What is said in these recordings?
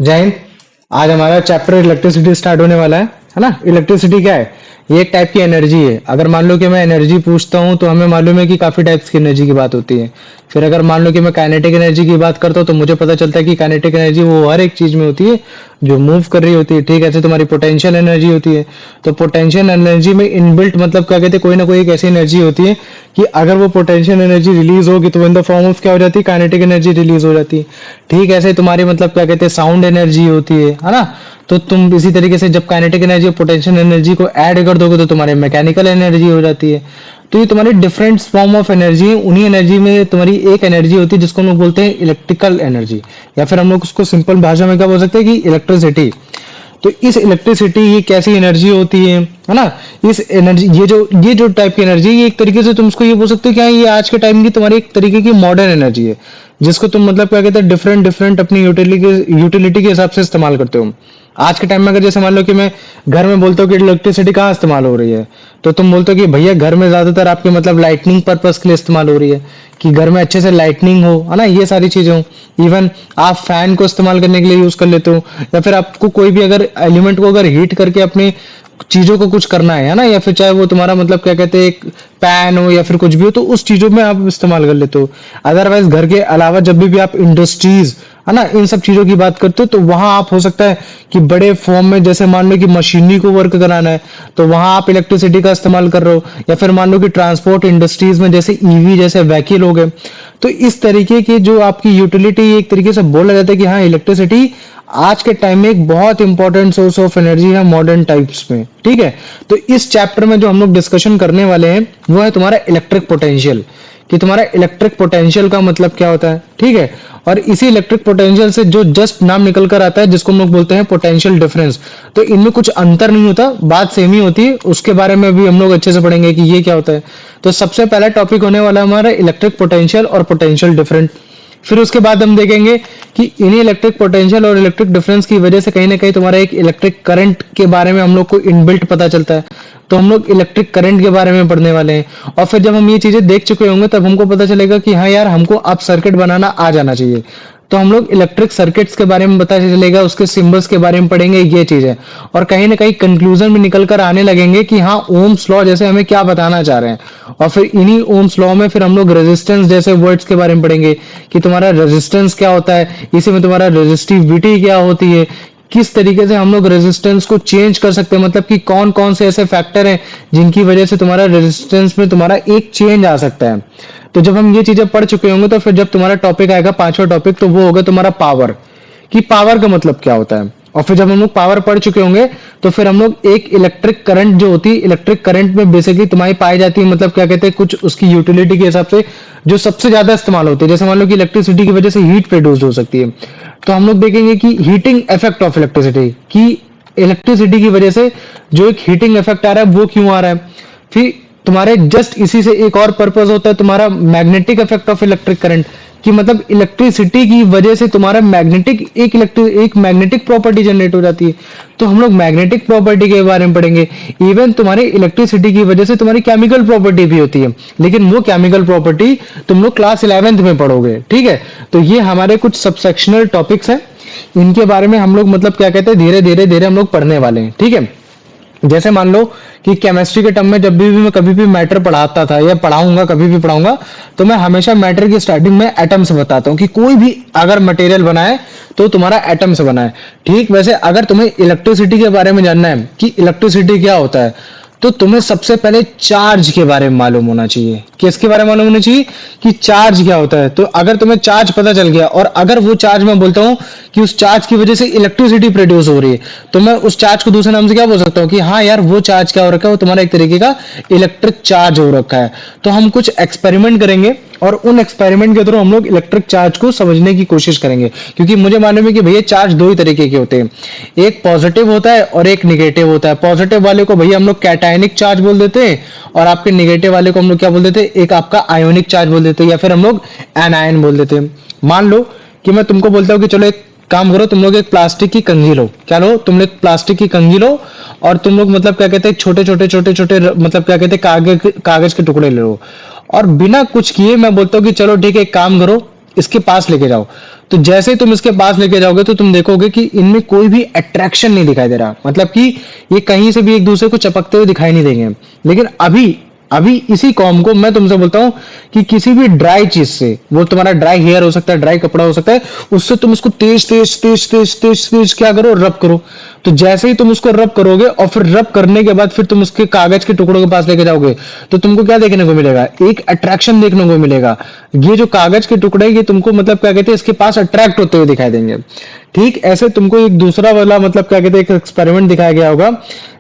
जय हिंद। आज हमारा चैप्टर इलेक्ट्रिसिटी स्टार्ट होने वाला है ना। इलेक्ट्रिसिटी क्या है? ये एक टाइप की एनर्जी है। अगर मान लो कि मैं एनर्जी पूछता हूँ तो हमें मालूम है कि काफी टाइप्स की एनर्जी की बात होती है। फिर अगर मान लो कि मैं काइनेटिक एनर्जी की बात करता हूँ तो मुझे पता चलता है कि काइनेटिक एनर्जी वो हर एक चीज में होती है जो मूव कर रही होती है। ठीक है, ऐसे तुम्हारी पोटेंशियल एनर्जी होती है। तो पोटेंशियल एनर्जी में इनबिल्ट मतलब क्या कहते हैं, कोई ना कोई एक ऐसी एनर्जी होती है कि अगर वो पोटेंशियल एनर्जी रिलीज होगी तो इन द फॉर्म ऑफ क्या हो जाती है, काइनेटिक एनर्जी रिलीज हो जाती है। ठीक है, ऐसे तुम्हारी मतलब क्या कहते हैं, साउंड एनर्जी होती है ना। तो तुम इसी तरीके से जब काइनेटिक एनर्जी और पोटेंशियल एनर्जी को ऐड कर दोगे तो तुम्हारे मैकेनिकल एनर्जी हो जाती है। तो ये तुम्हारी डिफरेंट फॉर्म ऑफ एनर्जी है। उन्हीं एनर्जी में तुम्हारी एक एनर्जी होती है जिसको हम लोग बोलते हैं इलेक्ट्रिकल एनर्जी, या फिर हम लोग उसको सिंपल भाषा में क्या बोल सकते हैं कि इलेक्ट्रिसिटी। तो इस इलेक्ट्रिसिटी ये कैसी एनर्जी होती है ना। इस एनर्जी ये जो टाइप की एनर्जी, ये एक तरीके से तुम उसको ये बोल सकते हो क्या, ये आज के टाइम की तुम्हारी एक तरीके की मॉडर्न एनर्जी है जिसको तुम मतलब क्या कहते हैं डिफरेंट डिफरेंट अपनी यूटिलिटी के हिसाब से इस्तेमाल करते हो। आज के टाइम में अगर जैसे मान लो कि मैं घर में बोलता हूँ कि इलेक्ट्रिसिटी कहाँ इस्तेमाल हो रही है, तो तुम बोलते हो कि भैया घर में ज्यादातर आपके मतलब लाइटनिंग पर्पस के लिए इस्तेमाल हो रही है, कि घर में अच्छे से लाइटनिंग हो, है ना, ये सारी चीजें हो। इवन आप फैन को इस्तेमाल करने के लिए यूज कर लेते हो, या फिर आपको कोई भी अगर एलिमेंट को अगर हीट करके अपनी चीजों को कुछ करना है ना, या फिर चाहे वो तुम्हारा मतलब क्या कहते हैं एक पैन हो या फिर कुछ भी हो, तो उस चीजों में आप इस्तेमाल कर लेते हो। अदरवाइज घर के अलावा जब भी आप इंडस्ट्रीज, है ना, इन सब चीजों की बात करते हो तो वहां आप हो सकता है कि बड़े फॉर्म में जैसे मान लो कि मशीनरी को वर्क कराना है तो वहां आप इलेक्ट्रिसिटी का इस्तेमाल कर रहे हो, या फिर मान लो कि ट्रांसपोर्ट इंडस्ट्रीज में जैसे ईवी जैसे व्हीकल हो गए। तो इस तरीके की जो आपकी यूटिलिटी, एक तरीके से बोला जाता है कि हाँ इलेक्ट्रिसिटी आज के टाइम में एक बहुत इंपॉर्टेंट सोर्स ऑफ एनर्जी है मॉडर्न टाइप्स में। ठीक है, तो इस चैप्टर में जो हम लोग डिस्कशन करने वाले हैं वो है तुम्हारा इलेक्ट्रिक पोटेंशियल, कि तुम्हारा इलेक्ट्रिक पोटेंशियल का मतलब क्या होता है। ठीक है, और इसी इलेक्ट्रिक पोटेंशियल से जो जस्ट नाम निकल कर आता है जिसको हम लोग बोलते हैं पोटेंशियल डिफरेंस, तो इनमें कुछ अंतर नहीं होता, बात सेम ही होती है। उसके बारे में भी हम लोग अच्छे से पढ़ेंगे कि ये क्या होता है। तो सबसे पहला टॉपिक होने वाला है हमारा इलेक्ट्रिक पोटेंशियल और पोटेंशियल डिफरेंस। फिर उसके बाद हम देखेंगे कि इन्हीं इलेक्ट्रिक पोटेंशियल और इलेक्ट्रिक डिफरेंस की वजह से कहीं ना कहीं तुम्हारा एक इलेक्ट्रिक करंट के बारे में हम लोग को इनबिल्ट पता चलता है। तो हम लोग इलेक्ट्रिक करंट के बारे में पढ़ने वाले हैं, और फिर जब हम ये चीजें देख चुके होंगे तब हमको पता चलेगा कि हाँ यार हमको अब सर्किट बनाना आ जाना चाहिए। तो हम लोग इलेक्ट्रिक सर्किट्स के बारे में पता चलेगा, उसके सिंबल्स के बारे में पढ़ेंगे, ये चीज है। और कहीं ना कहीं कंक्लूजन में निकल कर आने लगेंगे कि हाँ ओम्स लॉ जैसे हमें क्या बताना चाह रहे हैं। और फिर इन्हीं ओम्स लॉ में फिर हम लोग रेजिस्टेंस जैसे वर्ड्स के बारे में पढ़ेंगे कि तुम्हारा रेजिस्टेंस क्या होता है, इसी में तुम्हारा रेजिस्टिविटी क्या होती है, किस तरीके से हम लोग रेजिस्टेंस को चेंज कर सकते हैं, मतलब कि कौन कौन से ऐसे फैक्टर हैं जिनकी वजह से तुम्हारा रेजिस्टेंस में तुम्हारा एक चेंज आ सकता है। तो जब हम ये चीजें पढ़ चुके होंगे तो फिर जब तुम्हारा टॉपिक आएगा पांचवा टॉपिक, तो वो होगा तुम्हारा पावर, कि पावर का मतलब क्या होता है। और फिर जब हम लोग पावर पढ़ चुके होंगे तो फिर हम लोग एक इलेक्ट्रिक करंट जो होती है, इलेक्ट्रिक करंट में बेसिकली तुम्हारी पाई जाती है मतलब क्या कहते हैं कुछ उसकी यूटिलिटी के हिसाब से जो सबसे ज्यादा इस्तेमाल होती है। जैसे मान लो कि इलेक्ट्रिसिटी की वजह से हीट प्रोड्यूस हो सकती है, तो हम लोग देखेंगे कि हीटिंग इफेक्ट ऑफ इलेक्ट्रिसिटी, कि इलेक्ट्रिसिटी की वजह से जो एक हीटिंग इफेक्ट आ रहा है वो क्यों आ रहा है। फिर तुम्हारे जस्ट इसी से एक और पर्पस होता है तुम्हारा magnetic effect of electric current, कि मतलब इलेक्ट्रिसिटी की वजह से तुम्हारा एक मैग्नेटिक प्रॉपर्टी जनरेट हो जाती है। तो हम लोग मैग्नेटिक प्रॉपर्टी के बारे में पढ़ेंगे। इवन तुम्हारी इलेक्ट्रिसिटी की वजह से तुम्हारी केमिकल प्रॉपर्टी भी होती है, लेकिन वो केमिकल प्रॉपर्टी तुम लोग क्लास 11th में पढ़ोगे। ठीक है, तो ये हमारे कुछ सबसेक्शनल टॉपिक्स हैं, इनके बारे में हम लोग मतलब क्या कहते हैं धीरे धीरे धीरे हम लोग पढ़ने वाले हैं। ठीक है, जैसे मान लो कि केमिस्ट्री के टर्म में जब भी मैं कभी भी मैटर पढ़ाता था या पढ़ाऊंगा, कभी भी पढ़ाऊंगा, तो मैं हमेशा मैटर की स्टार्टिंग में एटम से बताता हूं कि कोई भी अगर मटेरियल बना है तो तुम्हारा एटम से बना है। ठीक वैसे अगर तुम्हें इलेक्ट्रिसिटी के बारे में जानना है कि इलेक्ट्रिसिटी क्या होता है, तो तुम्हें सबसे पहले चार्ज के बारे में मालूम होना चाहिए। किसके बारे में मालूम होना चाहिए कि चार्ज क्या होता है। तो अगर तुम्हें चार्ज पता चल गया और अगर वो चार्ज मैं बोलता हूं कि उस चार्ज की वजह से इलेक्ट्रिसिटी प्रोड्यूस हो रही है, तो मैं उस चार्ज को दूसरे नाम से क्या बोल सकता हूं कि हाँ यार वो चार्ज क्या हो रखा है, वो तुम्हारा एक तरीके का इलेक्ट्रिक चार्ज हो रखा है। तो हम कुछ एक्सपेरिमेंट करेंगे और उन एक्सपेरिमेंट के थ्रू हम लोग इलेक्ट्रिक चार्ज को समझने की कोशिश करेंगे, क्योंकि मुझे मालूम है कि भैया चार्ज दो ही तरीके के होते हैं, एक पॉजिटिव होता है और एक निगेटिव होता है। पॉजिटिव वाले को भैया हम लोग कैटायनिक चार्ज बोल देते हैं, और आपके निगेटिव वाले को हम लोग क्या बोल देते हैं, एक आपका आयोनिक चार्ज बोल देते हैं, या फिर हम लोग एनायन बोल देते हैं। मान लो कि मैं तुमको बोलता हूँ कि चलो एक काम करो, तुम लोग एक प्लास्टिक की कंघी लो। क्या लो? तुम लोग प्लास्टिक की कंघी लो और तुम लोग मतलब क्या कहते हैं छोटे छोटे छोटे छोटे मतलब क्या कहते हैं कागज के टुकड़े ले लो, और बिना कुछ किए मैं बोलता हूँ कि चलो ठीक है एक काम करो, इसके पास लेके जाओ। तो जैसे ही तुम इसके पास लेके जाओगे तो तुम देखोगे कि इनमें कोई भी अट्रैक्शन नहीं दिखाई दे रहा, मतलब कि ये कहीं से भी एक दूसरे को चपकते हुए दिखाई नहीं देंगे। लेकिन अभी अभी इसी कॉम को मैं तुमसे बोलता हूं कि किसी भी ड्राई चीज से, वो तुम्हारा ड्राई हेयर हो सकता है, ड्राई कपड़ा हो सकता है, उससे तुम उसको तेज तेज तेज तेज तेज तेज क्या करो, रब करो। तो जैसे ही तुम उसको रब करोगे और फिर रब करने के बाद फिर तुम उसके कागज के टुकड़ों के पास लेके जाओगे, तो तुमको क्या देखने को मिलेगा, एक अट्रैक्शन देखने को मिलेगा। ये जो कागज के टुकड़े ये तुमको मतलब क्या कहते हैं, इसके पास अट्रैक्ट होते हुए दिखाई देंगे। ठीक ऐसे तुमको एक दूसरा वाला मतलब क्या कहते हैं, एक एक्सपेरिमेंट दिखाया गया होगा,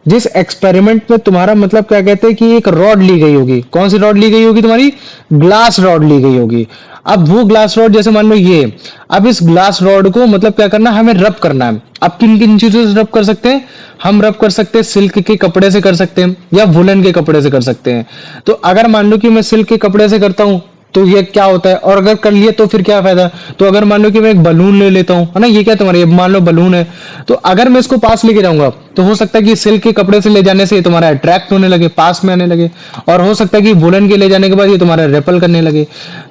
जिस एक्सपेरिमेंट में तुम्हारा मतलब क्या कहते हैं कि एक रॉड ली गई होगी। कौन सी रॉड ली गई होगी, तुम्हारी ग्लास रॉड ली गई होगी। अब वो ग्लास रॉड जैसे मान लो ये, अब इस ग्लास रॉड को मतलब क्या करना है, हमें रब करना है। अब किन किन चीजों से रब कर सकते हैं, हम रब कर सकते हैं सिल्क के कपड़े से कर सकते हैं या वुलन के कपड़े से कर सकते हैं। तो अगर मान लो कि मैं सिल्क के कपड़े से करता हूं तो ये क्या होता है, और अगर कर लिए तो फिर क्या फायदा। तो अगर मान लो कि मैं एक बलून ले लेता हूं, है ना, ये क्या तुम्हारा, ये मान लो बलून है, तो अगर मैं इसको पास लेके जाऊंगा तो हो सकता है कि सिल्क के कपड़े से ले जाने से ये तुम्हारा अट्रैक्ट होने लगे, पास में आने लगे, और हो सकता है कि वुलन के ले जाने के बाद ये तुम्हारा रेपल करने लगे।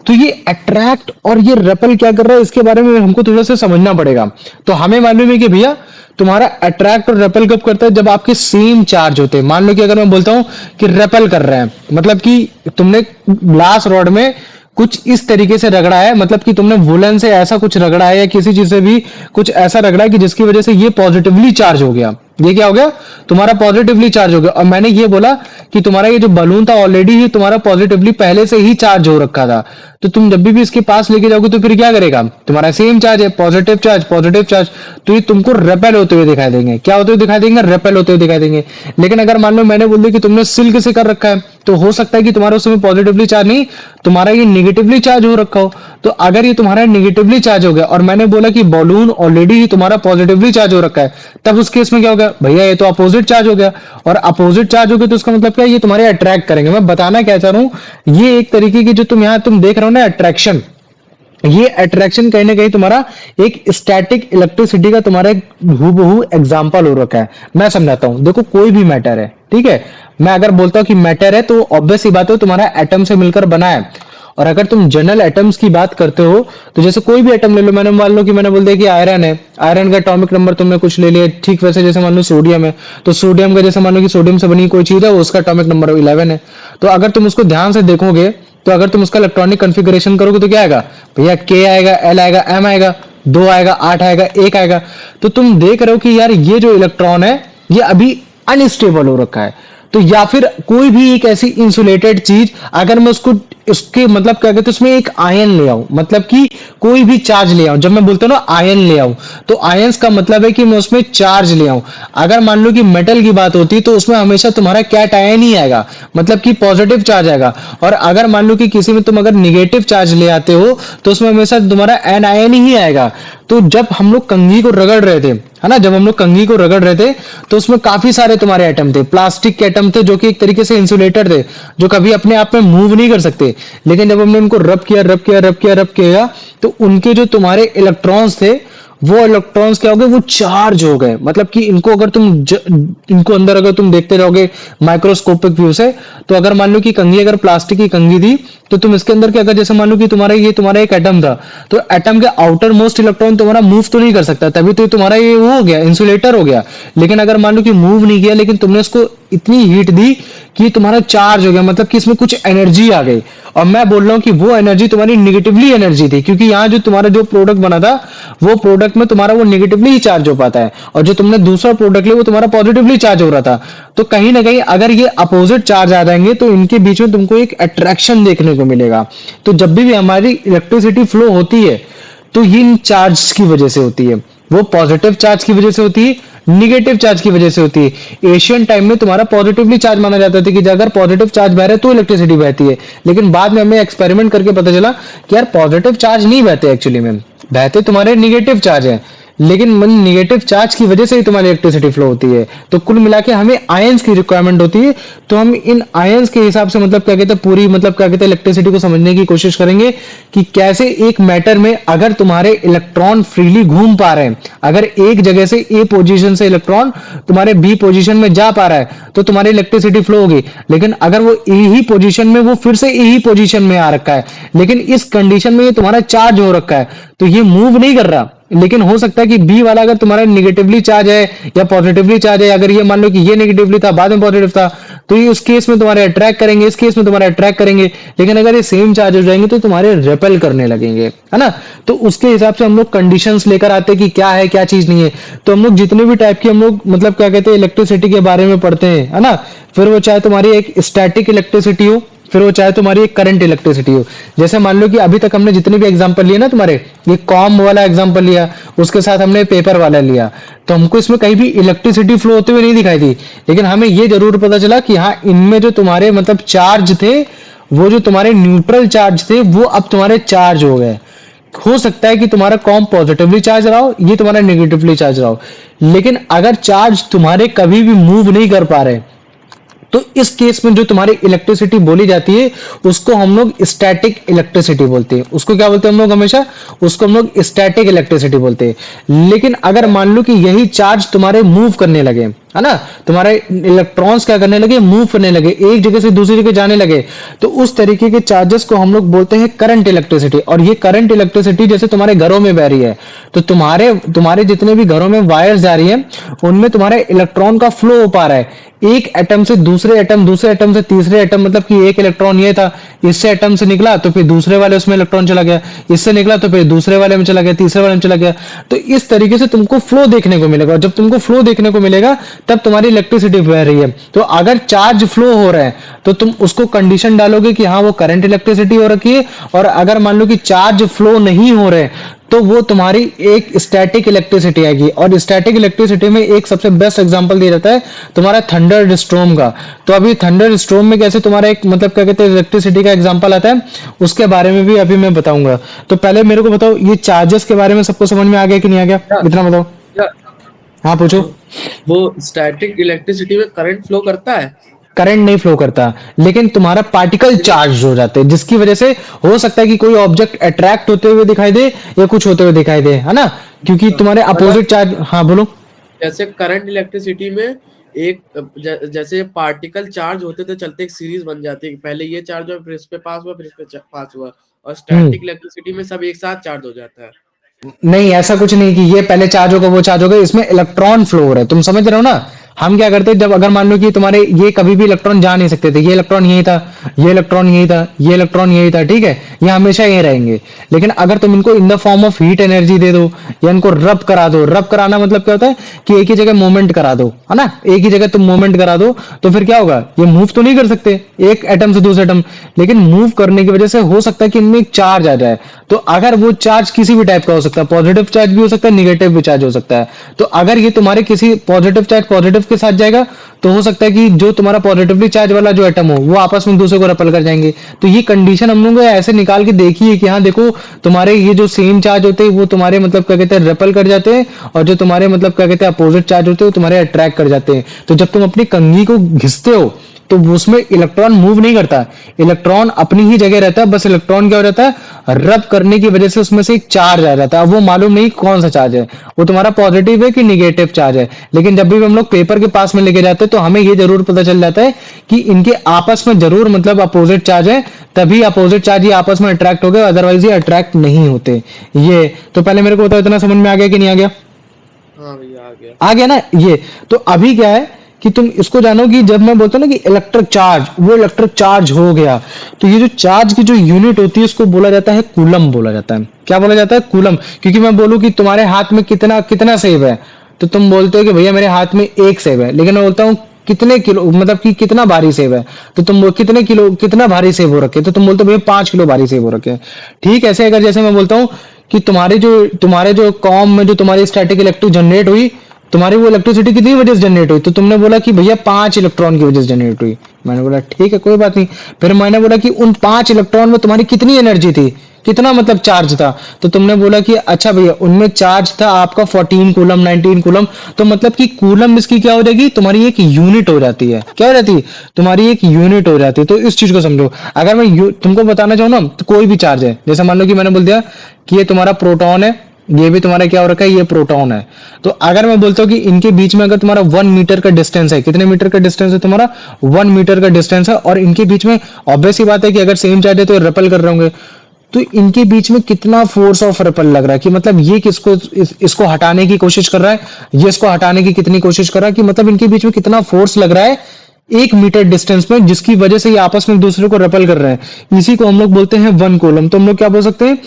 तो ये अट्रैक्ट और ये रेपल क्या कर रहा है, इसके बारे में हमको थोड़ा सा समझना पड़ेगा। तो हमें मालूम है कि भैया तुम्हारा अट्रैक्ट और रेपल कब करता है, जब आपके सेम चार्ज होते हैं। मान लो कि अगर मैं बोलता हूं कि रेपल कर रहे हैं, मतलब कि तुमने ग्लास रॉड में कुछ इस तरीके से रगड़ा है, मतलब कि तुमने वुलन से ऐसा कुछ रगड़ा है या किसी चीज से भी कुछ ऐसा रगड़ा है कि जिसकी वजह से ये पॉजिटिवली चार्ज हो गया। ये क्या हो गया, तुम्हारा पॉजिटिवली चार्ज हो गया। और मैंने ये बोला कि तुम्हारा ये जो बलून था ऑलरेडी ही तुम्हारा पॉजिटिवली पहले से ही चार्ज हो रखा था। तो तुम जब भी इसके पास लेके जाओगे तो फिर क्या करेगा, तुम्हारा सेम चार्ज है, पॉजिटिव चार्ज पॉजिटिव चार्ज, तो ये तुमको रेपेल होते हुए दिखाई देंगे। क्या होते हुए दिखाई देंगे, रेपेल होते हुए दिखाई देंगे। लेकिन अगर मान लो मैंने बोल दिया कि तुमने सिल्क से कर रखा है, तो हो सकता है कि तुम्हारा उसमें पॉजिटिवली चार्ज नहीं, तुम्हारा ये निगेटिवली चार्ज हो रखा हो। तो अगर ये तुम्हारा निगेटिवली चार्ज हो गया और मैंने बोला कि बलून ऑलरेडी ही तुम्हारा पॉजिटिवली चार्ज हो रखा है, तब उस केस में क्या हो गया, भैया ये तो अपोजिट चार्ज हो गया। और अपोजिट चार्ज हो गया तो उसका मतलब क्या है, ये तुम्हारे अट्रैक्ट करेंगे। मैं बताना क्या चाह रहा हूं, ये एक तरीके की जो तुम यहां तुम देख रहे हो ना अट्रैक्शन, ये अट्रैक्शन कहीं ना कहीं तुम्हारा एक स्टैटिक इलेक्ट्रिसिटी का तुम्हारा एक हूबहू एग्जांपल हो रखा है। मैं समझाता हूं, देखो कोई भी मैटर है, ठीक है, मैं अगर बोलता हूं कि मैटर है तो ऑब्वियस सी बात है तुम्हारा एटम से मिलकर बना है। और अगर तुम जनरल एटम्स की बात करते हो तो जैसे कोई भी एटम ले लो, मैंने मान लो कि मैंने बोल दिया कि आयरन है, आयरन का एटॉमिक नंबर तुमने कुछ ले लिया, ठीक वैसे जैसे मान लो सोडियम है, तो सोडियम का जैसे मान लो कि सोडियम से बनी कोई चीज है, उसका एटॉमिक नंबर 11 है। तो अगर तुम उसको ध्यान से देखोगे तो अगर तुम उसका इलेक्ट्रॉनिक कॉन्फ़िगरेशन करोगे तो क्या आएगा भैया, के आएगा, एल आएगा, एम आएगा, 2 आएगा, 8 आएगा, 1 आएगा। तो तुम देख रहे हो कि यार ये जो इलेक्ट्रॉन है ये अभी अनस्टेबल हो रखा है। तो या फिर कोई भी एक ऐसी इंसुलेटेड चीज, अगर मैं उसको उसके मतलब क्या कहते हैं उसमें एक आयन ले आऊं, मतलब कि कोई भी चार्ज ले आऊं, जब मैं बोलता हूं ना आयन ले आऊं, तो आयंस का मतलब है कि मैं उसमें चार्ज ले आऊं। अगर मान लो कि मेटल की बात होती तो उसमें हमेशा तुम्हारा कैट आयन ही आएगा, मतलब कि पॉजिटिव चार्ज आएगा। और अगर मान लो कि किसी में तुम अगर निगेटिव चार्ज ले आते हो तो उसमें हमेशा तुम्हारा एन आयन ही आएगा। तो जब हम लोग कंघी को रगड़ रहे थे, है ना, जब हम लोग कंघी को रगड़ रहे थे तो उसमें काफी सारे तुम्हारे एटम थे, प्लास्टिक के एटम थे जो कि एक तरीके से इंसुलेटर थे, जो कभी अपने आप में मूव नहीं कर सकते। लेकिन जब हमने उनको रब किया रब किया रब किया रब किया तो उनके जो तुम्हारे इलेक्ट्रॉन्स थे वो इलेक्ट्रॉन्स क्या हो गए, वो चार्ज हो गए। मतलब कि इनको अगर तुम इनको अंदर अगर तुम देखते रहोगे माइक्रोस्कोपिक व्यू से, तो अगर मान लो कि कंघी अगर प्लास्टिक की कंघी थी तो तुम इसके अंदर क्या, अगर जैसे मान लो कि तुम्हारा ये तुम्हारा एक एटम था, तो एटम के आउटर मोस्ट इलेक्ट्रॉन तुम्हारा मूव तो नहीं कर सकता, तभी तो तुम्हारा ये वो हो गया, इंसुलेटर हो गया। लेकिन अगर मान लो कि मूव नहीं किया, लेकिन तुमने इसको इतनी हीट दी कि तुम्हारा चार्ज हो गया, मतलब कि इसमें कुछ एनर्जी आ गई। और मैं बोल रहा हूं कि वो एनर्जी तुम्हारी निगेटिवली एनर्जी थी, क्योंकि यहाँ जो तुम्हारा जो प्रोडक्ट बना था वो प्रोडक्ट में तुम्हारा वो निगेटिवली ही चार्ज हो पाता है, और जो तुमने दूसरा प्रोडक्ट लिया वो तुम्हारा पॉजिटिवली चार्ज हो रहा था। तो कहीं ना कहीं अगर ये अपोजिट चार्ज आ जाएंगे तो इनके बीच में तुमको एक अट्रैक्शन देखने को मिलेगा। तो जब भी हमारी इलेक्ट्रिसिटी फ्लो होती है तो इन चार्ज की वजह से होती है, वो पॉजिटिव चार्ज की वजह से होती है, निगेटिव चार्ज की वजह से होती है। एशियन टाइम में तुम्हारा पॉजिटिवली चार्ज माना जाता था कि अगर पॉजिटिव चार्ज बह रहा है तो इलेक्ट्रिसिटी बहती है। लेकिन बाद में हमें एक्सपेरिमेंट करके पता चला कि यार पॉजिटिव चार्ज नहीं बहते, एक्चुअली में बहते तुम्हारे निगेटिव चार्ज है। लेकिन निगेटिव चार्ज की वजह से ही तुम्हारी इलेक्ट्रिसिटी फ्लो होती है। तो कुल मिला के हमें आयंस की रिक्वायरमेंट होती है। तो हम इन आयंस के हिसाब से मतलब क्या कहते हैं पूरी मतलब क्या कहते हैं इलेक्ट्रिसिटी को समझने की कोशिश करेंगे कि कैसे एक मैटर में अगर तुम्हारे इलेक्ट्रॉन फ्रीली घूम पा रहे हैं, अगर एक जगह से ए पोजीशन से इलेक्ट्रॉन तुम्हारे बी पोजीशन में जा पा रहा है तो तुम्हारी इलेक्ट्रिसिटी फ्लो होगी। लेकिन अगर वो ए ही पोजीशन में वो फिर से ए ही पोजीशन में आ रखा है, लेकिन इस कंडीशन में ये तुम्हारा चार्ज हो रखा है तो ये मूव नहीं कर रहा। लेकिन हो सकता है कि बी वाला अगर तुम्हारा निगेटिवली चार्ज है या पॉजिटिवली चार्ज है, अगर ये मान लो कि ये निगेटिवली था बाद में पॉजिटिव था, तो ये उस केस में तुम्हारे अट्रैक्ट करेंगे, इस केस में तुम्हारे अट्रैक्ट करेंगे। लेकिन अगर ये सेम चार्ज हो जाएंगे तो तुम्हारे रेपेल करने लगेंगे, है ना। तो उसके हिसाब से हम लोग कंडीशंस लेकर आते हैं कि क्या है क्या चीज नहीं है। तो हम लोग जितने भी टाइप की हम लोग मतलब क्या कहते हैं इलेक्ट्रिसिटी के बारे में पढ़ते हैं, है ना, फिर वो चाहे तुम्हारी एक स्टैटिक इलेक्ट्रिसिटी हो, फिर वो चाहे तुम्हारी एक करंट इलेक्ट्रिसिटी हो। जैसे मान लो कि अभी तक हमने जितने भी एग्जांपल लिए ना, तुम्हारे ये कॉम वाला एग्जांपल लिया, उसके साथ हमने पेपर वाला लिया, तो हमको इसमें कहीं भी इलेक्ट्रिसिटी फ्लो होते हुए नहीं दिखाई दी। लेकिन हमें ये जरूर पता चला कि हाँ इनमें जो तुम्हारे मतलब चार्ज थे, वो जो तुम्हारे न्यूट्रल चार्ज थे वो अब तुम्हारे चार्ज हो गए। हो सकता है कि तुम्हारा कॉम पॉजिटिवली चार्ज रहा हो, ये तुम्हारा नेगेटिवली चार्ज रहा हो। लेकिन अगर चार्ज तुम्हारे कभी भी मूव नहीं कर पा रहे तो इस केस में जो तुम्हारी इलेक्ट्रिसिटी बोली जाती है उसको हम लोग स्टैटिक इलेक्ट्रिसिटी बोलते हैं। उसको क्या बोलते हैं हम लोग हमेशा? उसको हम लोग स्टैटिक इलेक्ट्रिसिटी बोलते हैं। लेकिन अगर मान लो कि यही चार्ज तुम्हारे मूव करने लगे, है ना, तुम्हारे इलेक्ट्रॉन्स क्या करने लगे, मूव करने लगे, एक जगह से दूसरी जगह जाने लगे, तो उस तरीके के चार्जेस को हम लोग बोलते हैं करंट इलेक्ट्रिसिटी। और ये करंट इलेक्ट्रिसिटी जैसे तुम्हारे घरों में बह रही है, तो तुम्हारे तुम्हारे जितने भी घरों में वायर्स जा रही है उनमें तुम्हारे इलेक्ट्रॉन का फ्लो हो पा रहा है, एक एटम से दूसरे एटम, दूसरे एटम से तीसरे एटम। मतलब कि एक इलेक्ट्रॉन ये था, इससे एटम से निकला तो फिर दूसरे वाले उसमें इलेक्ट्रॉन चला गया, इससे निकला तो फिर दूसरे वाले में चला गया, तीसरे वाले में चला गया। तो इस तरीके से तुमको फ्लो देखने को मिलेगा। और जब तुमको फ्लो देखने को मिलेगा तब तुम्हारी इलेक्ट्रिसिटी बह रही है। तो अगर चार्ज फ्लो हो रहा है तो तुम उसको कंडीशन डालोगे कि हाँ वो करंट इलेक्ट्रिसिटी हो रखी है। और अगर मान लो कि चार्ज फ्लो नहीं हो रहे तो वो तुम्हारी एक स्टैटिक इलेक्ट्रिसिटी आएगी। और स्टैटिक इलेक्ट्रिसिटी में एक सबसे बेस्ट एग्जांपल दिया जाता है तुम्हारा थंडर स्टॉर्म का। तो अभी थंडर स्टॉर्म में कैसे तुम्हारा एक मतलब क्या कहते हैं इलेक्ट्रिसिटी का एग्जांपल आता है, उसके बारे में भी अभी मैं बताऊंगा। तो पहले मेरे को बताओ ये चार्जेस के बारे में सबको समझ में आ गया कि नहीं आ गया, इतना बताओ। हाँ पूछो। वो स्टैटिक इलेक्ट्रिसिटी में करंट फ्लो करता है? करंट नहीं फ्लो करता, लेकिन तुम्हारा पार्टिकल चार्ज हो जाते हैं, जिसकी वजह से हो सकता है कि कोई ऑब्जेक्ट अट्रैक्ट होते हुए दिखाई दे या कुछ होते हुए दिखाई दे, है ना, क्योंकि तुम्हारे मतलब अपोजिट चार्ज। हाँ बोलो। जैसे करंट इलेक्ट्रिसिटी में एक जैसे पार्टिकल चार्ज होते थे चलते एक सीरीज बन जाती है, पहले ये चार्ज हुआ फिर इस पे पास हुआ फिर इस पे पास हुआ। और हम्म। स्टैटिक इलेक्ट्रिसिटी में सब एक साथ चार्ज हो जाता है। नहीं, ऐसा कुछ नहीं कि ये पहले चार्ज होगा वो चार्ज होगा, इसमें इलेक्ट्रॉन फ्लो हो रहा है, तुम समझ रहे हो ना। हम क्या करते हैं, जब अगर मान लो कि तुम्हारे ये कभी भी इलेक्ट्रॉन जा नहीं सकते थे, ये इलेक्ट्रॉन यही था, ये इलेक्ट्रॉन यही था, ये इलेक्ट्रॉन यही था, ठीक है, ये हमेशा यही रहेंगे। लेकिन अगर तुम इनको in the form of heat energy दे दो या इनको रब करा दो, रब कराना मतलब क्या होता है कि एक ही जगह मूवमेंट करा दो, है ना, एक ही जगह तुम मूवमेंट करा दो, तो फिर क्या होगा, ये मूव तो नहीं कर सकते एक एटम से दूसरे एटम, लेकिन मूव करने की वजह से हो सकता है कि इनमें एक चार्ज आ जाए। तो अगर वो चार्ज किसी भी टाइप का हो सकता है, पॉजिटिव चार्ज भी हो सकता है, निगेटिव भी चार्ज हो सकता है। तो अगर ये तुम्हारे किसी पॉजिटिव चार्ज पॉजिटिव के साथ जाएगा तो हो सकता है कि जो तुम्हारा पॉजिटिवली चार्ज वाला जो एटम हो वो आपस में दूसरे को रेपल कर जाएंगे। तो ये कंडीशन हम लोग ऐसे निकाल के देखी है कि हाँ देखो तुम्हारे ये जो सेम चार्ज होते हैं वो तुम्हारे मतलब क्या कहते हैं रेपल कर जाते हैं, और जो तुम्हारे मतलब क्या कहते हैं अपोजिट चार्ज होते हैं वो तुम्हारे अट्रैक्ट कर जाते हैं। तो जब तुम अपनी कंघी को घिसते हो तो उसमें इलेक्ट्रॉन मूव नहीं करता, इलेक्ट्रॉन अपनी ही जगह रहता है, बस इलेक्ट्रॉन क्या हो जाता है रब करने की वजह से उसमें से एक चार्ज आ जाता है। अब वो मालूम नहीं कौन सा चार्ज है, वो तुम्हारा पॉजिटिव है कि निगेटिव चार्ज है। लेकिन जब भी हम लोग पेपर के पास में लेके जाते हैं तो हमें ये जरूर पता चल जाता है कि इनके आपस में जरूर मतलब अपोजिट चार्ज है, तभी अपोजिट चार्ज ये आपस में अट्रैक्ट हो गए, अदरवाइज ये अट्रैक्ट नहीं होते। ये तो पहले मेरे को बताओ इतना समझ में आ गया कि नहीं आ गया? हाँ भैया आ गया। आ गया ना। ये तो अभी क्या है कि तुम इसको जानो कि जब मैं बोलता हूं ना कि इलेक्ट्रिक चार्ज, वो इलेक्ट्रिक चार्ज हो गया, तो ये जो चार्ज की जो यूनिट होती है उसको बोला जाता है कूलम बोला जाता है। क्या बोला जाता है? कूलम। क्योंकि मैं बोलूं कि तुम्हारे हाथ में कितना कितना सेब है, तो तुम बोलते हो कि भैया मेरे हाथ में एक सेब है, लेकिन मैं बोलता हूँ कितने किलो, मतलब कि कितना भारी सेब है, तो तुम कितने किलो कितना भारी सेब हो रखे, तो तुम बोलते हो भैया 5 किलो भारी सेब हो रखे। ठीक ऐसे अगर जैसे मैं बोलता हूँ कि तुम्हारे जो कॉम में जो तुम्हारी स्टैटिक इलेक्ट्रिक जनरेट हुई, तुम्हारी वो इलेक्ट्रिसिटी कितनी वजह से जनरेट हुई, तो तुमने बोला कि भैया 5 इलेक्ट्रॉन की वजह से जनरेट हुई। मैंने बोला ठीक है कोई बात नहीं। फिर मैंने बोला कि उन 5 इलेक्ट्रॉन में तुम्हारी कितनी एनर्जी थी, कितना मतलब चार्ज था? तो तुमने बोला कि अच्छा भैया उनमें चार्ज था आपका 14 कूलम 19 कूलम, तो मतलब कि कूलम इसकी क्या हो जाएगी, तुम्हारी एक यूनिट हो जाती है। क्या हो जाती है? तुम्हारी एक यूनिट हो जाती है। तो इस चीज को समझो। अगर मैं तुमको बताना चाहूँ ना, तो कोई भी चार्ज है, जैसे मान लो कि मैंने बोल दिया कि ये तुम्हारा प्रोटॉन है, ये भी तुम्हारा क्या हो रखा है, ये प्रोटॉन है। तो अगर मैं बोलता हूँ कि इनके बीच में अगर तुम्हारा 1 मीटर का डिस्टेंस है, कितने मीटर का डिस्टेंस है तुम्हारा? 1 मीटर का डिस्टेंस है, और इनके बीच में ऑब्वियस सी बात है कि अगर सेम चार्ज है तो रिपेल कर रहे होंगे। तो इनके बीच में कितना फोर्स ऑफ रिपेल लग रहा है, कि मतलब ये किसको इसको हटाने की कोशिश कर रहा है, ये इसको हटाने की कितनी कोशिश कर रहा है, कि मतलब इनके बीच में कितना फोर्स लग रहा है 1 मीटर डिस्टेंस में, जिसकी वजह से ये आपस में एक दूसरे को रिपेल कर रहे हैं। इसी को हम लोग बोलते हैं 1 कूलम। तो हम लोग क्या बोल सकते हैं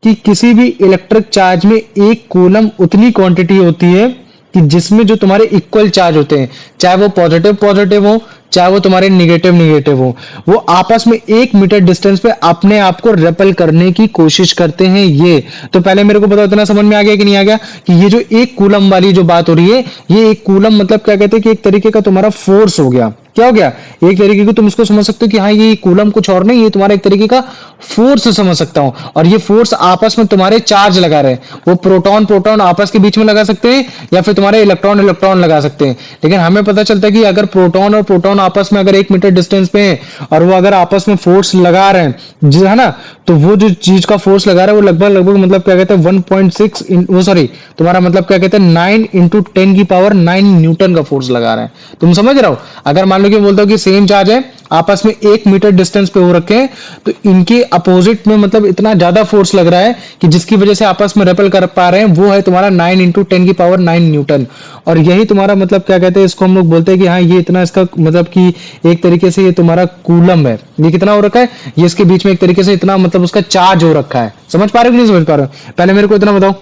कि किसी भी इलेक्ट्रिक चार्ज में 1 कूलम उतनी क्वांटिटी होती है कि जिसमें जो तुम्हारे इक्वल चार्ज होते हैं, चाहे वो पॉजिटिव पॉजिटिव हो, चाहे वो तुम्हारे निगेटिव निगेटिव हो, वो आपस में 1 मीटर डिस्टेंस पे अपने आप को रेपेल करने की कोशिश करते हैं। ये तो पहले मेरे को बताओ, इतना समझ में आ गया कि नहीं आ गया, कि ये जो 1 कूलम वाली जो बात हो रही है, ये 1 कूलम मतलब क्या कहते हैं कि एक तरीके का तुम्हारा फोर्स हो गया। क्या हो गया? एक तरीके की तुम इसको समझ सकते हो कि हाँ ये कूलम कुछ और नहीं, ये तुम्हारा एक तरीके का फोर्स समझ सकता हूं। और ये फोर्स आपस में तुम्हारे चार्ज लगा रहे हैं, वो प्रोटॉन प्रोटॉन आपस के बीच में लगा सकते हैं, या फिर तुम्हारे इलेक्ट्रॉन इलेक्ट्रॉन लगा सकते हैं। लेकिन हमें पता चलता है कि अगर प्रोटॉन और प्रोटॉन आपस में अगर 1 मीटर डिस्टेंस पे है, और वो अगर आपस में फोर्स लगा रहे हैं जी, है ना, तो वो जो चीज का फोर्स लगा रहा है वो लगभग लगभग मतलब क्या कहते हैं 1.6 वो सॉरी तुम्हारा मतलब क्या कहते हैं 9 इंटू 10⁹ न्यूटन का फोर्स लगा रहा है। तुम समझ रहे हो? अगर मान लो कि बोलता हूँ कि सेम चार्ज है, आपस में 1 मीटर डिस्टेंस पे हो रखे हैं, तो इनके अपोजिट में मतलब इतना ज्यादा फोर्स लग रहा है कि जिसकी वजह से आपस में रेपेल कर पा रहे हैं, वो है तुम्हारा 9 इंटू 10⁹ न्यूटन। और यही तुम्हारा मतलब क्या कहते हैं, इसको हम लोग बोलते हैं कि हाँ ये इतना इसका मतलब कि एक तरीके से ये तुम्हारा कूलम है। ये कितना हो रखा है, ये इसके बीच में एक तरीके से इतना मतलब उसका चार्ज हो रखा है। समझ पा रहे हो कि नहीं समझ पा रहे हो? पहले मेरे को इतना बताओ।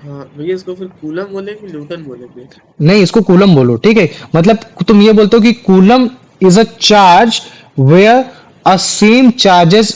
हाँ भैया, इसको फिर कूलम बोले कि न्यूटन बोले? नहीं, इसको कूलम बोलो, ठीक है। मतलब तुम ये बोलते हो कि coulomb is a charge where a same charges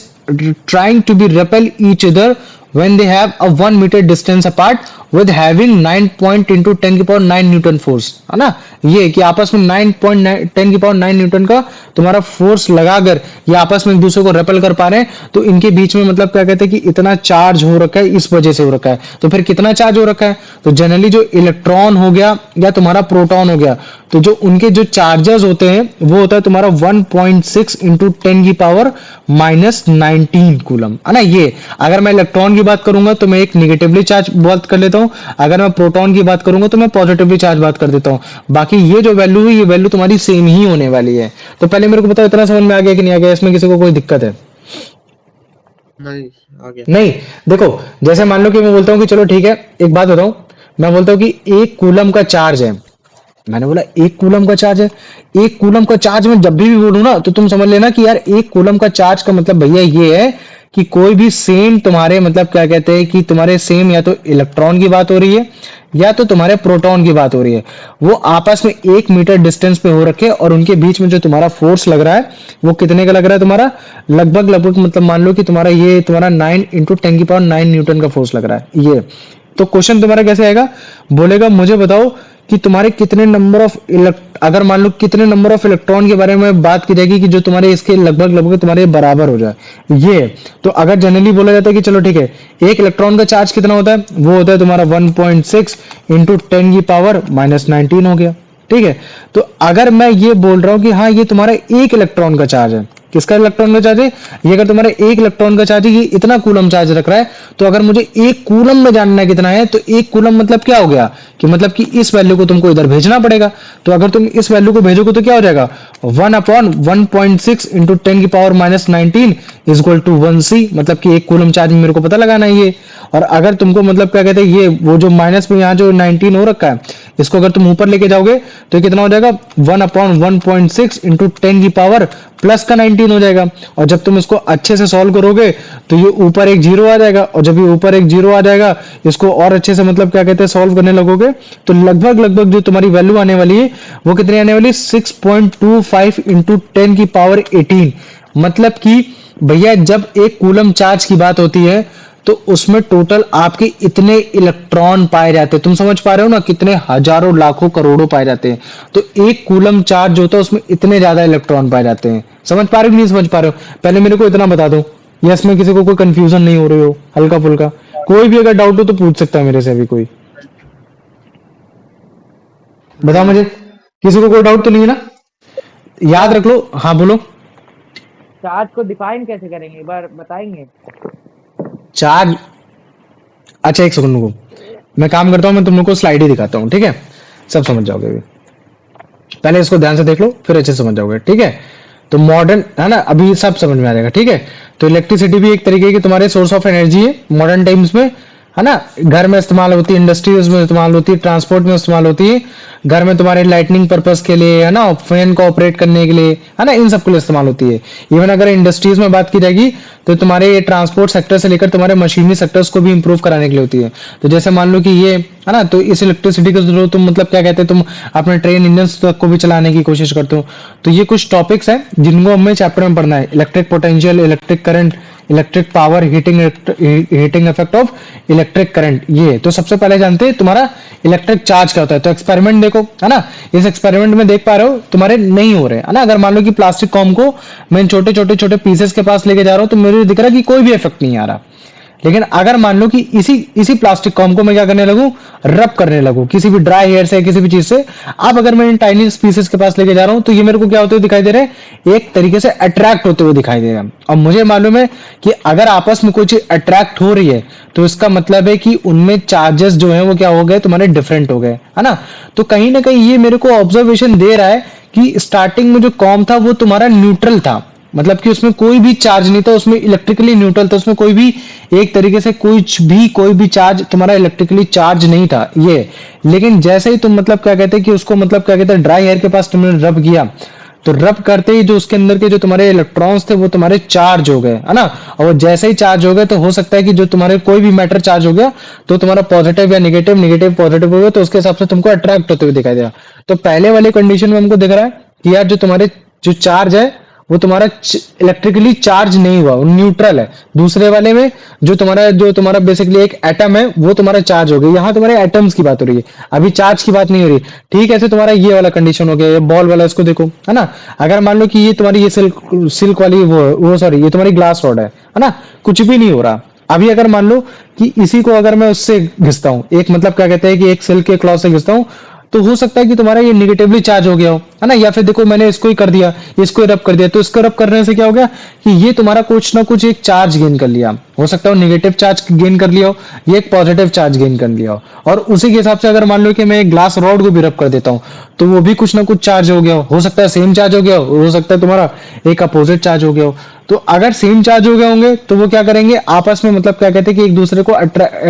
trying to be repel each other when they have a 1 meter distance apart with having 9 point into 10⁹ Newton force, है ना। ये कि आपस में 9.10⁹ न्यूटन का तुम्हारा फोर्स लगाकर ये आपस में एक दूसरे को रेपेल कर पा रहे हैं। तो इनके बीच में मतलब क्या कहते हैं कि इतना चार्ज हो रखा है, इस वजह से हो रखा है। तो फिर कितना चार्ज हो रखा है? तो जनरली जो इलेक्ट्रॉन हो गया या तुम्हारा प्रोटॉन हो गया, तो जो उनके जो चार्जेस होते हैं वो होता है तुम्हारा 1.6 इंटू 10⁻⁻19 कूलम, है ना। ये अगर मैं इलेक्ट्रॉन की बात करूंगा तो मैं एक निगेटिवली चार्ज बात कर लेता हूं, अगर मैं प्रोटॉन की बात करूंगा तो मैं पॉजिटिवली चार्ज बात कर देता हूं। बाकी ये जो वैल्यू है, ये वैल्यू तुम्हारी सेम ही होने वाली है। तो पहले मेरे को बताओ, इतना समझ में आ गया कि नहीं आ गया? इसमें किसी को कोई दिक्कत है? नहीं, आ गया। नहीं, देखो जैसे मान लो कि मैं बोलता हूं कि चलो ठीक है, एक बात बताऊं, मैं बोलता हूं कि 1 कूलम का चार्ज है। मैंने बोला 1 कूलम का चार्ज है। 1 कूलम का चार्ज में जब भी बोलूं ना, तो तुम समझ लेना कि यार 1 कूलम का चार्ज का मतलब भैया ये है कि कोई भी सेम तुम्हारे मतलब क्या कहते हैं कि तुम्हारे सेम या तो इलेक्ट्रॉन की बात हो रही है या तो तुम्हारे प्रोटॉन की बात हो रही है, वो आपस में 1 मीटर डिस्टेंस पे हो रखे, और उनके बीच में जो तुम्हारा फोर्स लग रहा है वो कितने का लग रहा है तुम्हारा? लगभग लगभग मतलब मान लो कि तुम्हारा ये तुम्हारा 9 इंटू 10⁹ न्यूटन का फोर्स लग रहा है ये। तो क्वेश्चन तुम्हारा कैसे आएगा? बोलेगा मुझे बताओ कि तुम्हारे कितने नंबर ऑफ अगर मान लो कितने नंबर ऑफ इलेक्ट्रॉन के बारे में बात की जाएगी कि जो तुम्हारे इसके लगभग लगभग तुम्हारे बराबर हो जाए ये। तो अगर जनरली बोला जाता है कि चलो ठीक है, एक इलेक्ट्रॉन का चार्ज कितना होता है? वो होता है तुम्हारा 1.6 इंटू 10⁻⁻19 हो गया, ठीक है। तो अगर मैं ये बोल रहा हूं कि हाँ ये तुम्हारा एक इलेक्ट्रॉन का चार्ज है, किसका इलेक्ट्रॉन का चार्ज है? ये अगर तुम्हारा एक इलेक्ट्रॉन का चार्ज है, ये इतना कूलम चार्ज रख रहा है, तो अगर मुझे 1 कूलम में जानना है कितना है, तो 1 कूलम मतलब क्या हो गया कि मतलब कि इस वैल्यू को तुमको इधर भेजना पड़ेगा। तो अगर तुम इस वैल्यू को भेजोगे तो क्या हो जाएगा? 1/1.6 into 10⁻⁻19 is equal to 1c, मतलब कि 1 कूलम चार्ज मेरे को पता लगाना है ये। और अगर तुमको मतलब क्या कहते हैं ये वो जो माइनस में यहाँ जो 19 हो रखा है, इसको अगर तुम ऊपर लेके जाओगे तो कितना हो जाएगा? 1/1.6 इंटू 10⁻+ 19 हो जाएगा। और जब तुम इसको अच्छे से सॉल्व करोगे तो ये ऊपर एक जीरो आ जाएगा, और जब ये ऊपर एक जीरो आ जाएगा, इसको और अच्छे से मतलब क्या कहते हैं सॉल्व करने लगोगे, तो लगभग लगभग जो तुम्हारी वैल्यू आने वाली है वो कितनी आने वाली है? 6.25 इंटू 10⁻18। मतलब कि भैया जब 1 कूलम चार्ज की बात होती है तो उसमें टोटल आपके इतने इलेक्ट्रॉन पाए जाते हैं। तुम समझ पा रहे हो ना, कितने हजारों लाखों करोड़ों पाए जाते हैं। तो 1 कूलम चार्ज होता है उसमें इतने ज्यादा इलेक्ट्रॉन पाए जाते हैं। समझ पा रहे हो कि नहीं समझ पा रहे हो? पहले मेरे को इतना बता दो, या इसमें किसी को कोई कंफ्यूजन नहीं हो रही हो हल्का फुल्का? कोई भी अगर डाउट हो तो पूछ सकता है मेरे से अभी कोई। बताओ नहीं। मुझे, किसी को कोई डाउट तो नहीं है ना? याद रख लो। हाँ बोलो। चार्ज को डिफाइन कैसे करेंगे, एक बार बताएंगे? चार्ज, अच्छा एक सेकंड रुको, मैं काम करता हूँ, मैं तुम लोग को स्लाइड ही दिखाता हूँ, ठीक है? सब समझ जाओगे अभी। पहले इसको ध्यान से देख लो, फिर अच्छे से समझ जाओगे, ठीक है? तो मॉडर्न है ना, अभी सब समझ में आ जाएगा, ठीक है? तो इलेक्ट्रिसिटी भी एक तरीके की तुम्हारे सोर्स ऑफ एनर्जी है मॉडर्न टाइम्स में, है ना? घर में इस्तेमाल होती है, इंडस्ट्रीज में इस्तेमाल होती है, ट्रांसपोर्ट में इस्तेमाल होती है, घर में तुम्हारे लाइटनिंग पर्पस के लिए, है ना, फैन को ऑपरेट करने के लिए, है ना, इन सब के लिए इस्तेमाल होती है। इवन अगर इंडस्ट्रीज में बात की जाएगी तो तुम्हारे ये ट्रांसपोर्ट सेक्टर से लेकर तुम्हारे मशीनरी सेक्टर्स को भी इंप्रूव कराने के लिए होती है। तो जैसे मान लो कि ये है ना, तो इस इलेक्ट्रिसिटी के थ्रू तुम मतलब क्या कहते हैं, तुम अपने ट्रेन इंजन तक को भी चलाने की कोशिश करते हो। तो ये कुछ टॉपिक्स हैं जिनको हमें चैप्टर में पढ़ना है। Electric potential, electric current, electric power, heating effect of electric current. ये तो सबसे पहले जानते हैं तुम्हारा इलेक्ट्रिक चार्ज क्या होता है। तो एक्सपेरिमेंट देखो, है ना, इस एक्सपेरिमेंट में देख पा रहे हो तुम्हारे नहीं हो रहे, है ना? अगर मान लो कि प्लास्टिक कॉम को मैं छोटे छोटे छोटे पीसेस के पास लेके जा रहा हूं तो मेरे दिख रहा है कि कोई भी इफेक्ट नहीं आ रहा। लेकिन अगर मान लो कि इसी इसी प्लास्टिक कॉम को मैं क्या करने लगूं, रब करने लगूं किसी भी ड्राई हेयर से, किसी भी चीज से, अब अगर मैं इन टाइनी पीसेस के पास लेके जा रहा हूं तो ये मेरे को क्या होते हुए दिखाई दे रहे हैं, एक तरीके से अट्रैक्ट होते हुए दिखाई दे रहा है। और मुझे मालूम है कि अगर आपस में कोई चीज अट्रैक्ट हो रही है तो इसका मतलब है कि उनमें चार्जेस जो है वो क्या हो गए, तुम्हारे डिफरेंट हो गए, है ना? तो कहीं ना कहीं ये मेरे को ऑब्जर्वेशन दे रहा है कि स्टार्टिंग में जो कॉम था वो तुम्हारा न्यूट्रल था, मतलब कि उसमें कोई भी चार्ज नहीं था, उसमें इलेक्ट्रिकली न्यूट्रल था, उसमें कोई भी एक तरीके से कोई भी चार्ज तुम्हारा इलेक्ट्रिकली चार्ज नहीं था ये। लेकिन जैसे ही तुम मतलब क्या कहते हैं कि उसको मतलब क्या कहते हैं ड्राई हेयर के पास तुमने रब किया, तो रब करते ही जो उसके अंदर के जो तुम्हारे इलेक्ट्रॉन्स थे वो तुम्हारे चार्ज हो गए, है ना? और जैसे ही चार्ज हो गए तो हो सकता है कि जो तुम्हारे कोई भी मैटर चार्ज हो गया तो तुम्हारा पॉजिटिव या नेगेटिव, नेगेटिव पॉजिटिव हो गया, तो उसके हिसाब से तुमको अट्रैक्ट होते हुए दिखाई देगा। तो पहले वाले कंडीशन में हमको दिख रहा है कि यार जो तुम्हारे जो चार्ज है वो तुम्हारा इलेक्ट्रिकली चार्ज नहीं हुआ, वो न्यूट्रल है। दूसरे वाले में जो तुम्हारा बेसिकली एक एटम है वो तुम्हारा चार्ज हो गया। यहाँ तुम्हारे एटम्स की बात हो रही है, अभी चार्ज की बात नहीं हो रही। ठीक है, ऐसे तुम्हारा ये वाला कंडीशन हो गया, ये बॉल वाला, इसको देखो, है ना? अगर मान लो कि ये तुम्हारी ये सिल्क वाली वो सॉरी ये तुम्हारी ग्लास रॉड है ना, कुछ भी नहीं हो रहा। अभी अगर मान लो कि इसी को अगर मैं उससे घिसता हूँ, एक मतलब क्या कहते हैं कि एक सिल्क के क्लॉथ से घिसता हूँ, तो हो सकता है कि तुम्हारा ये निगेटिवली चार्ज हो गया हो, है ना? या फिर देखो मैंने इसको ही कर दिया, इसको रब कर दिया, तो इसको रब करने से क्या हो गया कि ये तुम्हारा कुछ ना कुछ एक चार्ज गेन कर लिया। हो सकता है नेगेटिव चार्ज गेन कर लिया हो, ये एक पॉजिटिव चार्ज गेन कर लिया हो। और उसी के हिसाब से अगर मान लो कि मैं एक ग्लास रॉड को भी रब कर देता हूँ तो वो भी कुछ ना कुछ चार्ज हो गया हो सकता है सेम चार्ज हो गया हो सकता है तुम्हारा एक अपोजिट चार्ज हो गया हो। तो अगर सेम चार्ज हो गए होंगे तो वो क्या करेंगे आपस में, मतलब क्या कहते हैं कि एक दूसरे को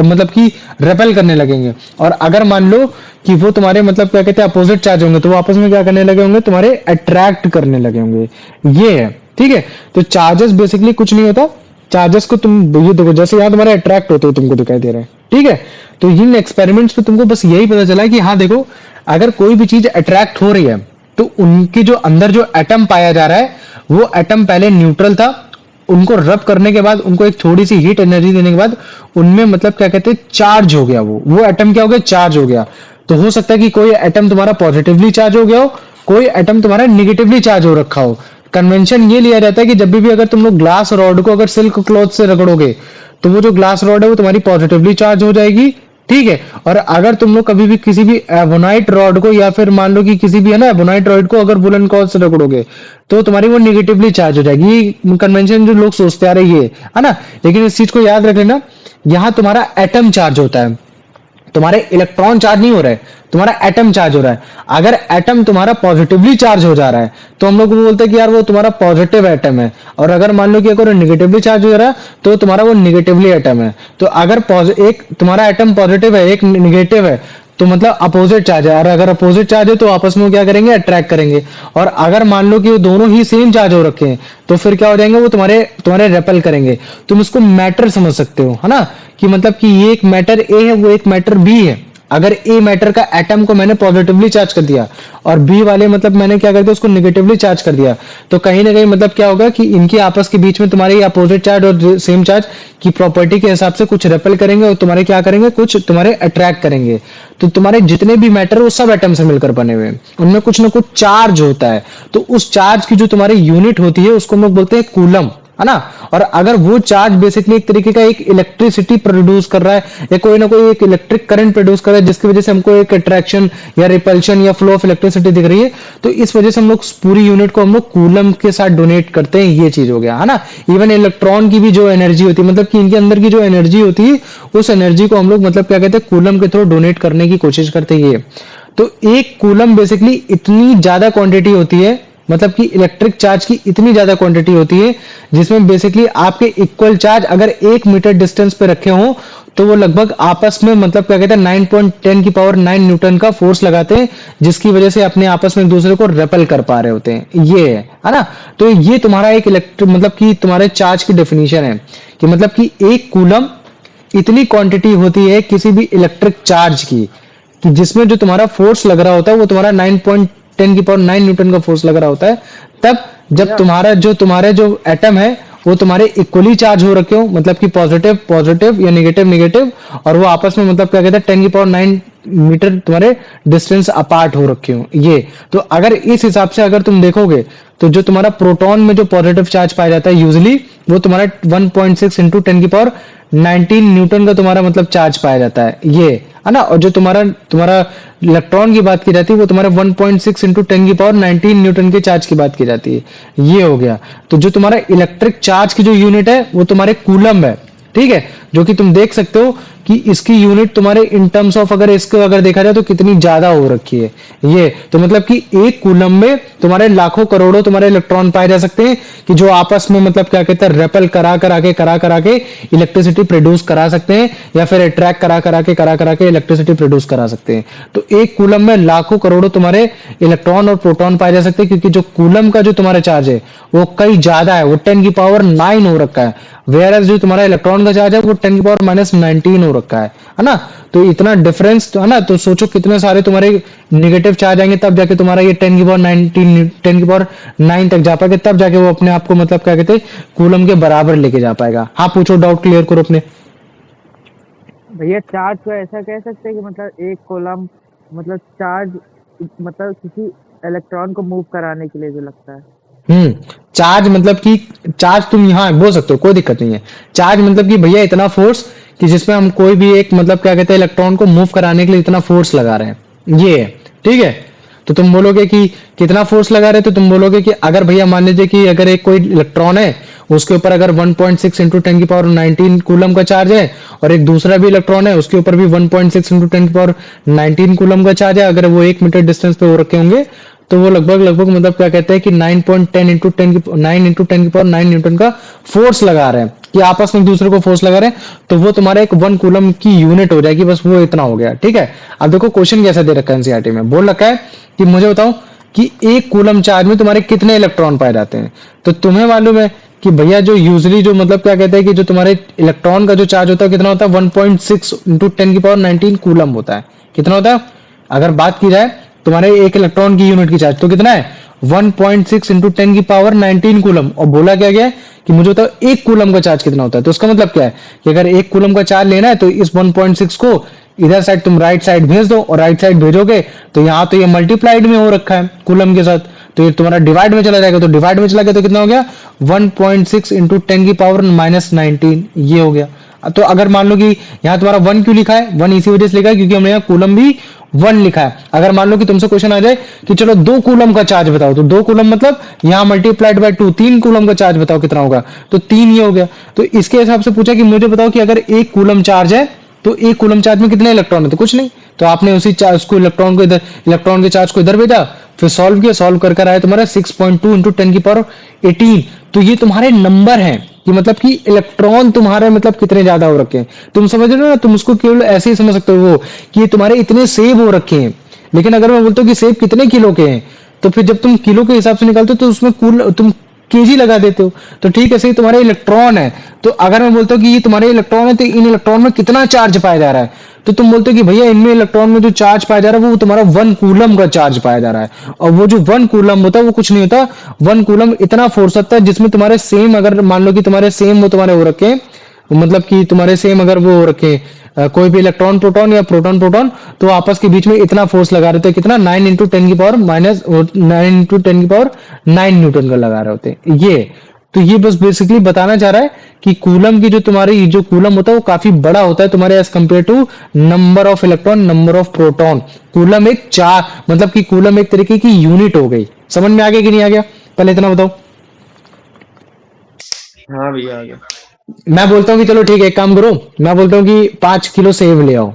मतलब कि रेपेल करने लगेंगे। और अगर मान लो कि वो तुम्हारे मतलब क्या कहते हैं अपोजिट चार्ज होंगे तो वो आपस में क्या करने लगे होंगे, तुम्हारे अट्रैक्ट करने लगे होंगे। ये है, ठीक है? तो चार्जेस बेसिकली कुछ नहीं होता, चार्जेस को तुम ये देखो जैसे यहाँ तुम्हारे अट्रैक्ट होते हुए तुमको दिखाई दे रहे हैं, ठीक है? तो इन एक्सपेरिमेंट्स में तुमको बस यही पता चला है कि हाँ देखो, अगर कोई भी चीज अट्रैक्ट हो रही है तो उनके जो अंदर जो एटम पाया जा रहा है वो एटम पहले न्यूट्रल था, उनको रब करने के बाद उनको एक थोड़ी सी हीट एनर्जी देने के बाद उनमें मतलब क्या कहते हैं चार्ज हो गया, वो एटम क्या हो गया, चार्ज हो गया। तो हो सकता है कि कोई एटम तुम्हारा पॉजिटिवली चार्ज हो गया हो, कोई एटम तुम्हारा निगेटिवली चार्ज हो रखा हो। कन्वेंशन ये लिया जाता है कि जब भी अगर तुम लोग ग्लास रॉड को अगर सिल्क क्लॉथ से रगड़ोगे तो वो जो ग्लास रॉड है वो तुम्हारी पॉजिटिवली चार्ज हो जाएगी, ठीक है? और अगर तुम लोग कभी भी किसी भी एबोनाइट रॉड को या फिर मान लो कि किसी भी है ना एबोनाइट रॉड को अगर वुलन क्लॉथ से रगड़ोगे तो तुम्हारी वो निगेटिवली चार्ज हो जाएगी। ये कन्वेंशन जो लोग सोचते आ रहे ये है ना, लेकिन इस चीज को याद रख लेना, यहाँ तुम्हारा एटम चार्ज होता है, तुम्हारे इलेक्ट्रॉन चार्ज नहीं हो रहा है, तुम्हारा एटम चार्ज हो रहा है। अगर एटम तुम्हारा पॉजिटिवली चार्ज हो जा रहा है तो हम लोग बोलते हैं कि यार वो तुम्हारा पॉजिटिव एटम है, और अगर मान लो कि अगर निगेटिवली चार्ज हो रहा है तो तुम्हारा वो निगेटिवली एटम है। तो अगर एक तुम्हारा एटम पॉजिटिव है, एक निगेटिव है, तो मतलब अपोजिट चार्ज है, और अगर अपोजिट चार्ज है तो आपस में क्या करेंगे, अट्रैक्ट करेंगे। और अगर मान लो कि वो दोनों ही सेम चार्ज हो रखे हैं तो फिर क्या हो जाएंगे, वो तुम्हारे रेपेल करेंगे। तुम इसको मैटर समझ सकते हो, है ना, कि मतलब कि ये एक मैटर ए है, वो एक मैटर बी है। अगर ए मैटर का एटम को मैंने पॉजिटिवली चार्ज कर दिया और बी वाले मतलब मैंने क्या कर दिया उसको निगेटिवली चार्ज कर दिया, तो कहीं ना कहीं मतलब क्या होगा कि इनकी आपस के बीच में तुम्हारे अपोजिट चार्ज और सेम चार्ज की प्रॉपर्टी के हिसाब से कुछ रेपेल करेंगे और तुम्हारे क्या करेंगे, कुछ तुम्हारे अट्रैक्ट करेंगे। तो तुम्हारे जितने भी मैटर वो सब एटम से मिलकर बने हुए हैं, उनमें कुछ ना कुछ चार्ज होता है। तो उस चार्ज की जो तुम्हारी यूनिट होती है उसको हम लोग बोलते हैं कूलम, है ना। और अगर वो चार्ज बेसिकली एक तरीके का एक इलेक्ट्रिसिटी प्रोड्यूस कर रहा है या कोई ना कोई एक इलेक्ट्रिक करंट प्रोड्यूस कर रहा है जिसकी वजह से हमको एक अट्रैक्शन या रिपल्शन या फ्लो ऑफ इलेक्ट्रिसिटी दिख रही है, तो इस वजह से हम लोग पूरी यूनिट को हम लोग कूलम के साथ डोनेट करते हैं। ये चीज हो गया, है ना। इवन इलेक्ट्रॉन की भी जो एनर्जी होती है, मतलब कि इनके अंदर की जो एनर्जी होती है, उस एनर्जी को हम लोग मतलब क्या कहते हैं, कूलम के थ्रू डोनेट करने की कोशिश करते हैं। ये तो एक कूलम बेसिकली इतनी ज्यादा क्वांटिटी होती है, मतलब कि इलेक्ट्रिक चार्ज की इतनी ज्यादा क्वांटिटी होती है जिसमें बेसिकली आपके इक्वल चार्ज अगर 1 मीटर डिस्टेंस पे रखे हो तो वो लगभग आपस में मतलब क्या कहते हैं 9.10 की पावर 9 न्यूटन का फोर्स लगाते हैं, जिसकी वजह से अपने आपस में एक दूसरे को रेपल कर पा रहे होते हैं। ये है ना। तो ये तुम्हारा एक इलेक्ट्रिक मतलब कि तुम्हारे चार्ज की डेफिनेशन है कि मतलब कि एक कूलम इतनी क्वांटिटी होती है किसी भी इलेक्ट्रिक चार्ज की कि जिसमें जो तुम्हारा फोर्स लग रहा होता है वो तुम्हारा 9.10 की पावर 9 न्यूटन का फोर्स लग रहा होता है। तब जब तुम्हारे जो एटम है वो तुम्हारे इक्वली चार्ज हो रखे हो, मतलब कि पॉजिटिव पॉजिटिव या नेगेटिव नेगेटिव, और वो आपस में मतलब क्या कहते हैं 10 की पावर 9 मीटर तुम्हारे डिस्टेंस अपार्ट हो रखे हो। ये तो अगर इस हिसाब से अगर तुम देखोगे तो जो तुम्हारा प्रोटॉन में जो पॉजिटिव चार्ज पाया जाता है यूजली वो तुम्हारा 1.6 इंटू 10 की पावर 19 न्यूटन का तुम्हारा मतलब चार्ज पाया जाता है। ये है ना। और जो तुम्हारा इलेक्ट्रॉन की बात की जाती है वो तुम्हारा 1.6 इंटू 10 की पावर 19 न्यूटन के चार्ज की बात की जाती है। ये हो गया। तो जो तुम्हारा इलेक्ट्रिक चार्ज की जो यूनिट है वो तुम्हारे कूलम है, ठीक है, जो कि तुम देख सकते हो कि इसकी यूनिट तुम्हारे इन टर्म्स ऑफ अगर इसको अगर देखा जाए तो कितनी ज्यादा हो रखी है। ये तो मतलब कि एक कूलम में तुम्हारे लाखों करोड़ों तुम्हारे इलेक्ट्रॉन पाए जा सकते हैं कि जो आपस में मतलब क्या कहते हैं रेपल करा करा के इलेक्ट्रिसिटी प्रोड्यूस करा सकते हैं या फिर अट्रैक्ट करा के इलेक्ट्रिसिटी प्रोड्यूस करा सकते हैं। तो एक कूलम में लाखों करोड़ों तुम्हारे इलेक्ट्रॉन और प्रोटॉन पाए जा सकते हैं क्योंकि जो कूलम का जो तुम्हारा चार्ज है वो कई ज्यादा है, वो 10 की पावर 9 हो रखा है, वेयर जो तुम्हारा इलेक्ट्रॉन का चार्ज है वो 10 की पावर -19 हो रखा है ना। तो इतना डिफरेंस तो है ना। तो सोचो कितने सारे तुम्हारे नेगेटिव चार्ज आएंगे तब जाके तुम्हारा ये 10 की पावर 19 10 की पावर 9 तक जा पाएगा, तब जाके वो अपने आप को मतलब क्या कहते हैं कूलम के बराबर लेके जा पाएगा। हाँ पूछो, डाउट क्लियर करो अपने। भैया चार्ज को ऐसा कह सकते हैं कि मतलब एक कॉलम मतलब चार्ज मतलब किसी इलेक्ट्रॉन को मूव कराने के लिए जो लगता है। चार्ज मतलब कि चार्ज तुम यहाँ बोल सकते हो, कोई दिक्कत नहीं है। चार्ज मतलब कि भैया इतना फोर्स कि जिसमें हम कोई भी एक मतलब क्या कहते हैं इलेक्ट्रॉन को मूव कराने के लिए इतना फोर्स लगा रहे हैं। ये है, ठीक है। तो तुम बोलोगे कि कितना फोर्स लगा रहे हैं, तो तुम बोलोगे कि अगर भैया मान लीजिए कि अगर एक कोई इलेक्ट्रॉन है उसके ऊपर अगर 1.6 इंटू 10 की पावर 19 कूलम का चार्ज है और एक दूसरा भी इलेक्ट्रॉन है उसके ऊपर भी 1.6 इंटू 10 की पावर 19 कूलम का चार्ज है, अगर वो 1 मीटर डिस्टेंस पे हो रखे होंगे तो वो लगभग मतलब क्या कहते हैं कि 9.10 इंटू 10 की 9 इंटू 10 की पावर 9 न्यूटन का फोर्स लगा रहे हैं कि आपस में एक दूसरे को फोर्स लगा रहे हैं। तो वो तुम्हारा एक 1 कूलम की यूनिट हो जाएगी, बस वो इतना हो गया, ठीक है। अब देखो क्वेश्चन कैसा दे रखा है एनसीईआरटी में, बोल रखा है कि मुझे बताओ कि एक कूलम चार्ज में तुम्हारे कितने इलेक्ट्रॉन पाए जाते हैं। तो तुम्हें मालूम है कि भैया जो यूजली जो मतलब क्या कहते हैं कि जो तुम्हारे इलेक्ट्रॉन का जो चार्ज होता है कितना होता है 1.6 इंटू 10 की पावर 19 कूलम होता है। कितना होता है अगर बात की जाए तुम्हारे एक इलेक्ट्रॉन की यूनिट की चार्ज तो कितना है 1.6 इंटू 10 की पावर 19 कूलम। और बोला क्या गया है कि मुझे बताओ एक कूलम का चार्ज कितना होता है। तो उसका मतलब क्या है कि अगर एक कूलम का चार्ज लेना है तो इस 1.6 को इधर साइड तुम राइट साइड भेज दो और राइट साइड भेजोगे तो यहाँ तो ये मल्टीप्लाइड में हो रखा है कूलम के साथ, तो ये तुम्हारा डिवाइड में चला जाएगा। तो डिवाइड में चला गया तो कितना हो गया 1.6 इंटू 10 की पावर -19, ये हो गया। तो अगर मान लो कि यहाँ तुम्हारा 1 क्यों लिखा है, 1 इसी वजह से लिखा है क्योंकि हमने यहाँ कूलम भी 1 लिखा है। अगर मान लो कि तुमसे क्वेश्चन आ जाए कि चलो 2 कूलम का चार्ज बताओ, तो 2 कूलम मतलब यहाँ मल्टीप्लाइड बाय 2, 3 कूलम का चार्ज बताओ कितना होगा, तो 3 ये हो गया। तो इसके हिसाब से पूछा कि मुझे बताओ कि अगर 1 कूलम चार्ज है तो 1 कूलम चार्ज में कितने इलेक्ट्रॉन है, तो कुछ नहीं। तो आपने उसी चार्ज को इलेक्ट्रॉन के चार्ज को इधर भेजा, फिर सॉल्व किया, सॉल्व कर आया तुम्हारा 6.2 इंटू 10 की पावर 18। तो ये तुम्हारे नंबर हैं कि मतलब कि इलेक्ट्रॉन तुम्हारे मतलब कितने ज्यादा हो रखे हैं। तुम समझ रहे हो ना, तुम उसको केवल ऐसे ही समझ सकते हो कि ये तुम्हारे इतने सेब हो रखे हैं। लेकिन अगर मैं बोलता हूँ कि सेब कितने किलो के हैं तो फिर जब तुम किलो के हिसाब से निकालते हो तो उसमें तुम केजी लगा देते हो। तो ठीक है, सही तुम्हारे इलेक्ट्रॉन है। तो अगर मैं बोलता हूँ कि ये तुम्हारे इलेक्ट्रॉन है तो इन इलेक्ट्रॉन में कितना चार्ज पाया जा रहा है, तो तुम बोलते हो कि भैया इनमें इलेक्ट्रॉन में जो चार्ज पाया जा रहा है वो तुम्हारा 1 कूलम का चार्ज पाया जा रहा है। और वो जो 1 कूलम होता है वो कुछ नहीं होता, 1 कूलम इतना फोर्स होता है जिसमें तुम्हारे सेम, अगर मान लो कि तुम्हारे सेम वो तुम्हारे हो रखे हैं, मतलब कि तुम्हारे सेम अगर वो हो रखे कोई भी इलेक्ट्रॉन प्रोटॉन या प्रोटॉन प्रोटॉन, तो आपस के बीच में इतना फोर्स लगा रहे थे, कितना 9 इंटू 10 की पावर -9 इंटू 10 की पावर 9 न्यूटन का लगा रहे होते ये। तो ये बस बेसिकली बताना चाह रहा है कि कूलम की जो तुम्हारी जो कूलम होता है वो काफी बड़ा होता है तुम्हारे as compare to number of electron, number of proton. Coulomb एक चार मतलब कि कूलम एक तरीके की यूनिट हो गई। समझ में आ गया कि नहीं आ गया? पहले इतना बताओ। हाँ भैया आ गया। मैं बोलता हूँ कि चलो ठीक है एक काम करो, मैं बोलता हूँ कि 5 किलो सेब ले आओ,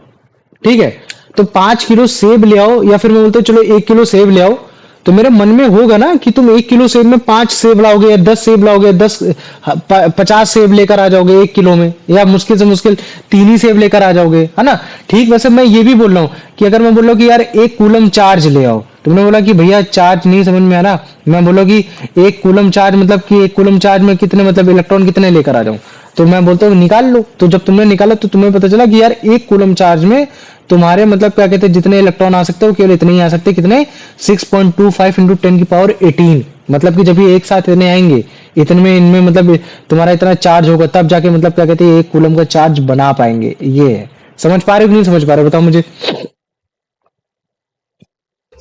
ठीक है? तो 5 किलो सेब ले आओ, या फिर मैं बोलता हूँ चलो 1 किलो सेब ले आओ। तो मेरे मन में होगा ना कि तुम 1 किलो सेब में 5 सेब लाओगे या 10 सेब लाओगे या 50 सेब लेकर आ जाओगे 1 किलो में, या मुश्किल से मुश्किल 3 ही सेब लेकर आ जाओगे, है ना? ठीक वैसे मैं ये भी बोल रहा हूँ कि अगर मैं बोल रहा हूँ कि यार 1 कूलम चार्ज ले आओ, तुमने बोला कि भैया चार्ज नहीं समझ में आ रहा। मैं बोला कि 1 कूलम चार्ज मतलब कि 1 कूलम चार्ज में कितने मतलब इलेक्ट्रॉन कितने लेकर आ जाऊं। तो मैं बोलता हूँ निकाल लो। तो जब तुमने निकाला तो तुम्हें पता चला कि यार 1 कूलम चार्ज में तुम्हारे मतलब क्या कहते हैं जितने इलेक्ट्रॉन आ सकते हो केवल इतने ही आ सकते। कितने? 6.25 इंटू 10 की पावर 18। मतलब कि जब ये एक साथ इतने आएंगे, इतने में इनमें मतलब तुम्हारा इतना चार्ज होगा तब जाके मतलब क्या कहते हैं 1 कूलम का चार्ज बना पाएंगे। ये है। समझ पा रहे हो कि नहीं समझ पा रहे हो बताओ मुझे?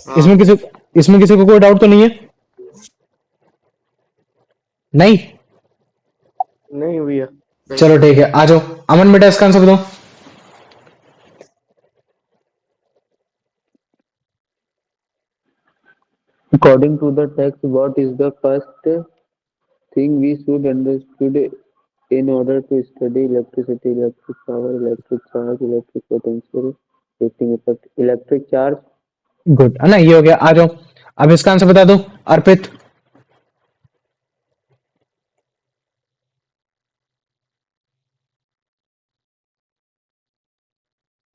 हाँ इसमें किसी इसमें किसी को कोई डाउट तो नहीं है? नहीं? नहीं भैया। नहीं। चलो ठीक है, आ जाओ। अमन बेटा इसका आंसर बताओ। According to the text, what is the first thing we should understood in order to study electricity, electric power, electric charge, electric potential, heating effect, electric charge? Good है ना, ये हो गया। आ जाओ, अब इसका आंसर बता दो अर्पित।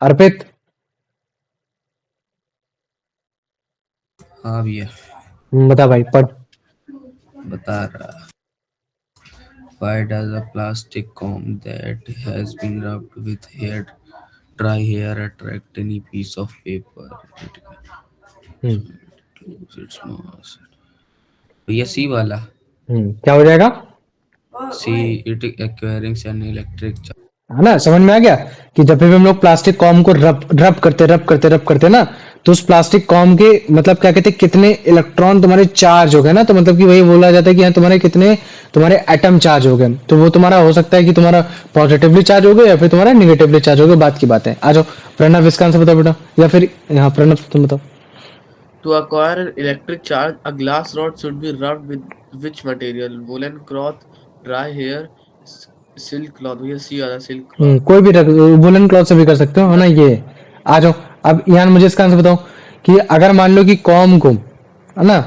अर्पित हाँ भैया बता भाई, पढ़। बता रहा। Why does a plastic comb that has been rubbed with hair dry hair attract any piece of paper? It hmm lose its mass. भैया सी वाला। क्या हो जाएगा? See it acquiring an electric charge. है ना, समझ में आ गया कि जब भी हम लोग प्लास्टिक कॉम को रब करते ना, तो उस प्लास्टिक कॉम के मतलब क्या कहते हैं कितने इलेक्ट्रॉन तुम्हारे चार्ज हो गए ना, तो मतलब कि वही बोला जाता है कि हाँ तुम्हारे कितने तुम्हारे एटम चार्ज हो गए। तो वो तुम्हारा हो सकता है कि तुम्हारा पॉजिटिवली चार्ज हो गया या फिर तुम्हारा निगेटिवली चार्ज हो गया, बात की बात है। आ जाओ प्रणव, इसका आंसर बताओ बेटा, या फिर हाँ प्रणव तुम बताओ। To acquire an electric charge, a glass rod should be rubbed with which material? Woolen cloth, dry hair, silk cloth. भैया सी वाला silk cloth. कोई भी रख, वुलन क्लॉथ से भी कर सकते हो, है ना? ये आ जाओ। अब यान मुझे इसका आंसर बताओ कि अगर मान लो कि कॉम को, है ना,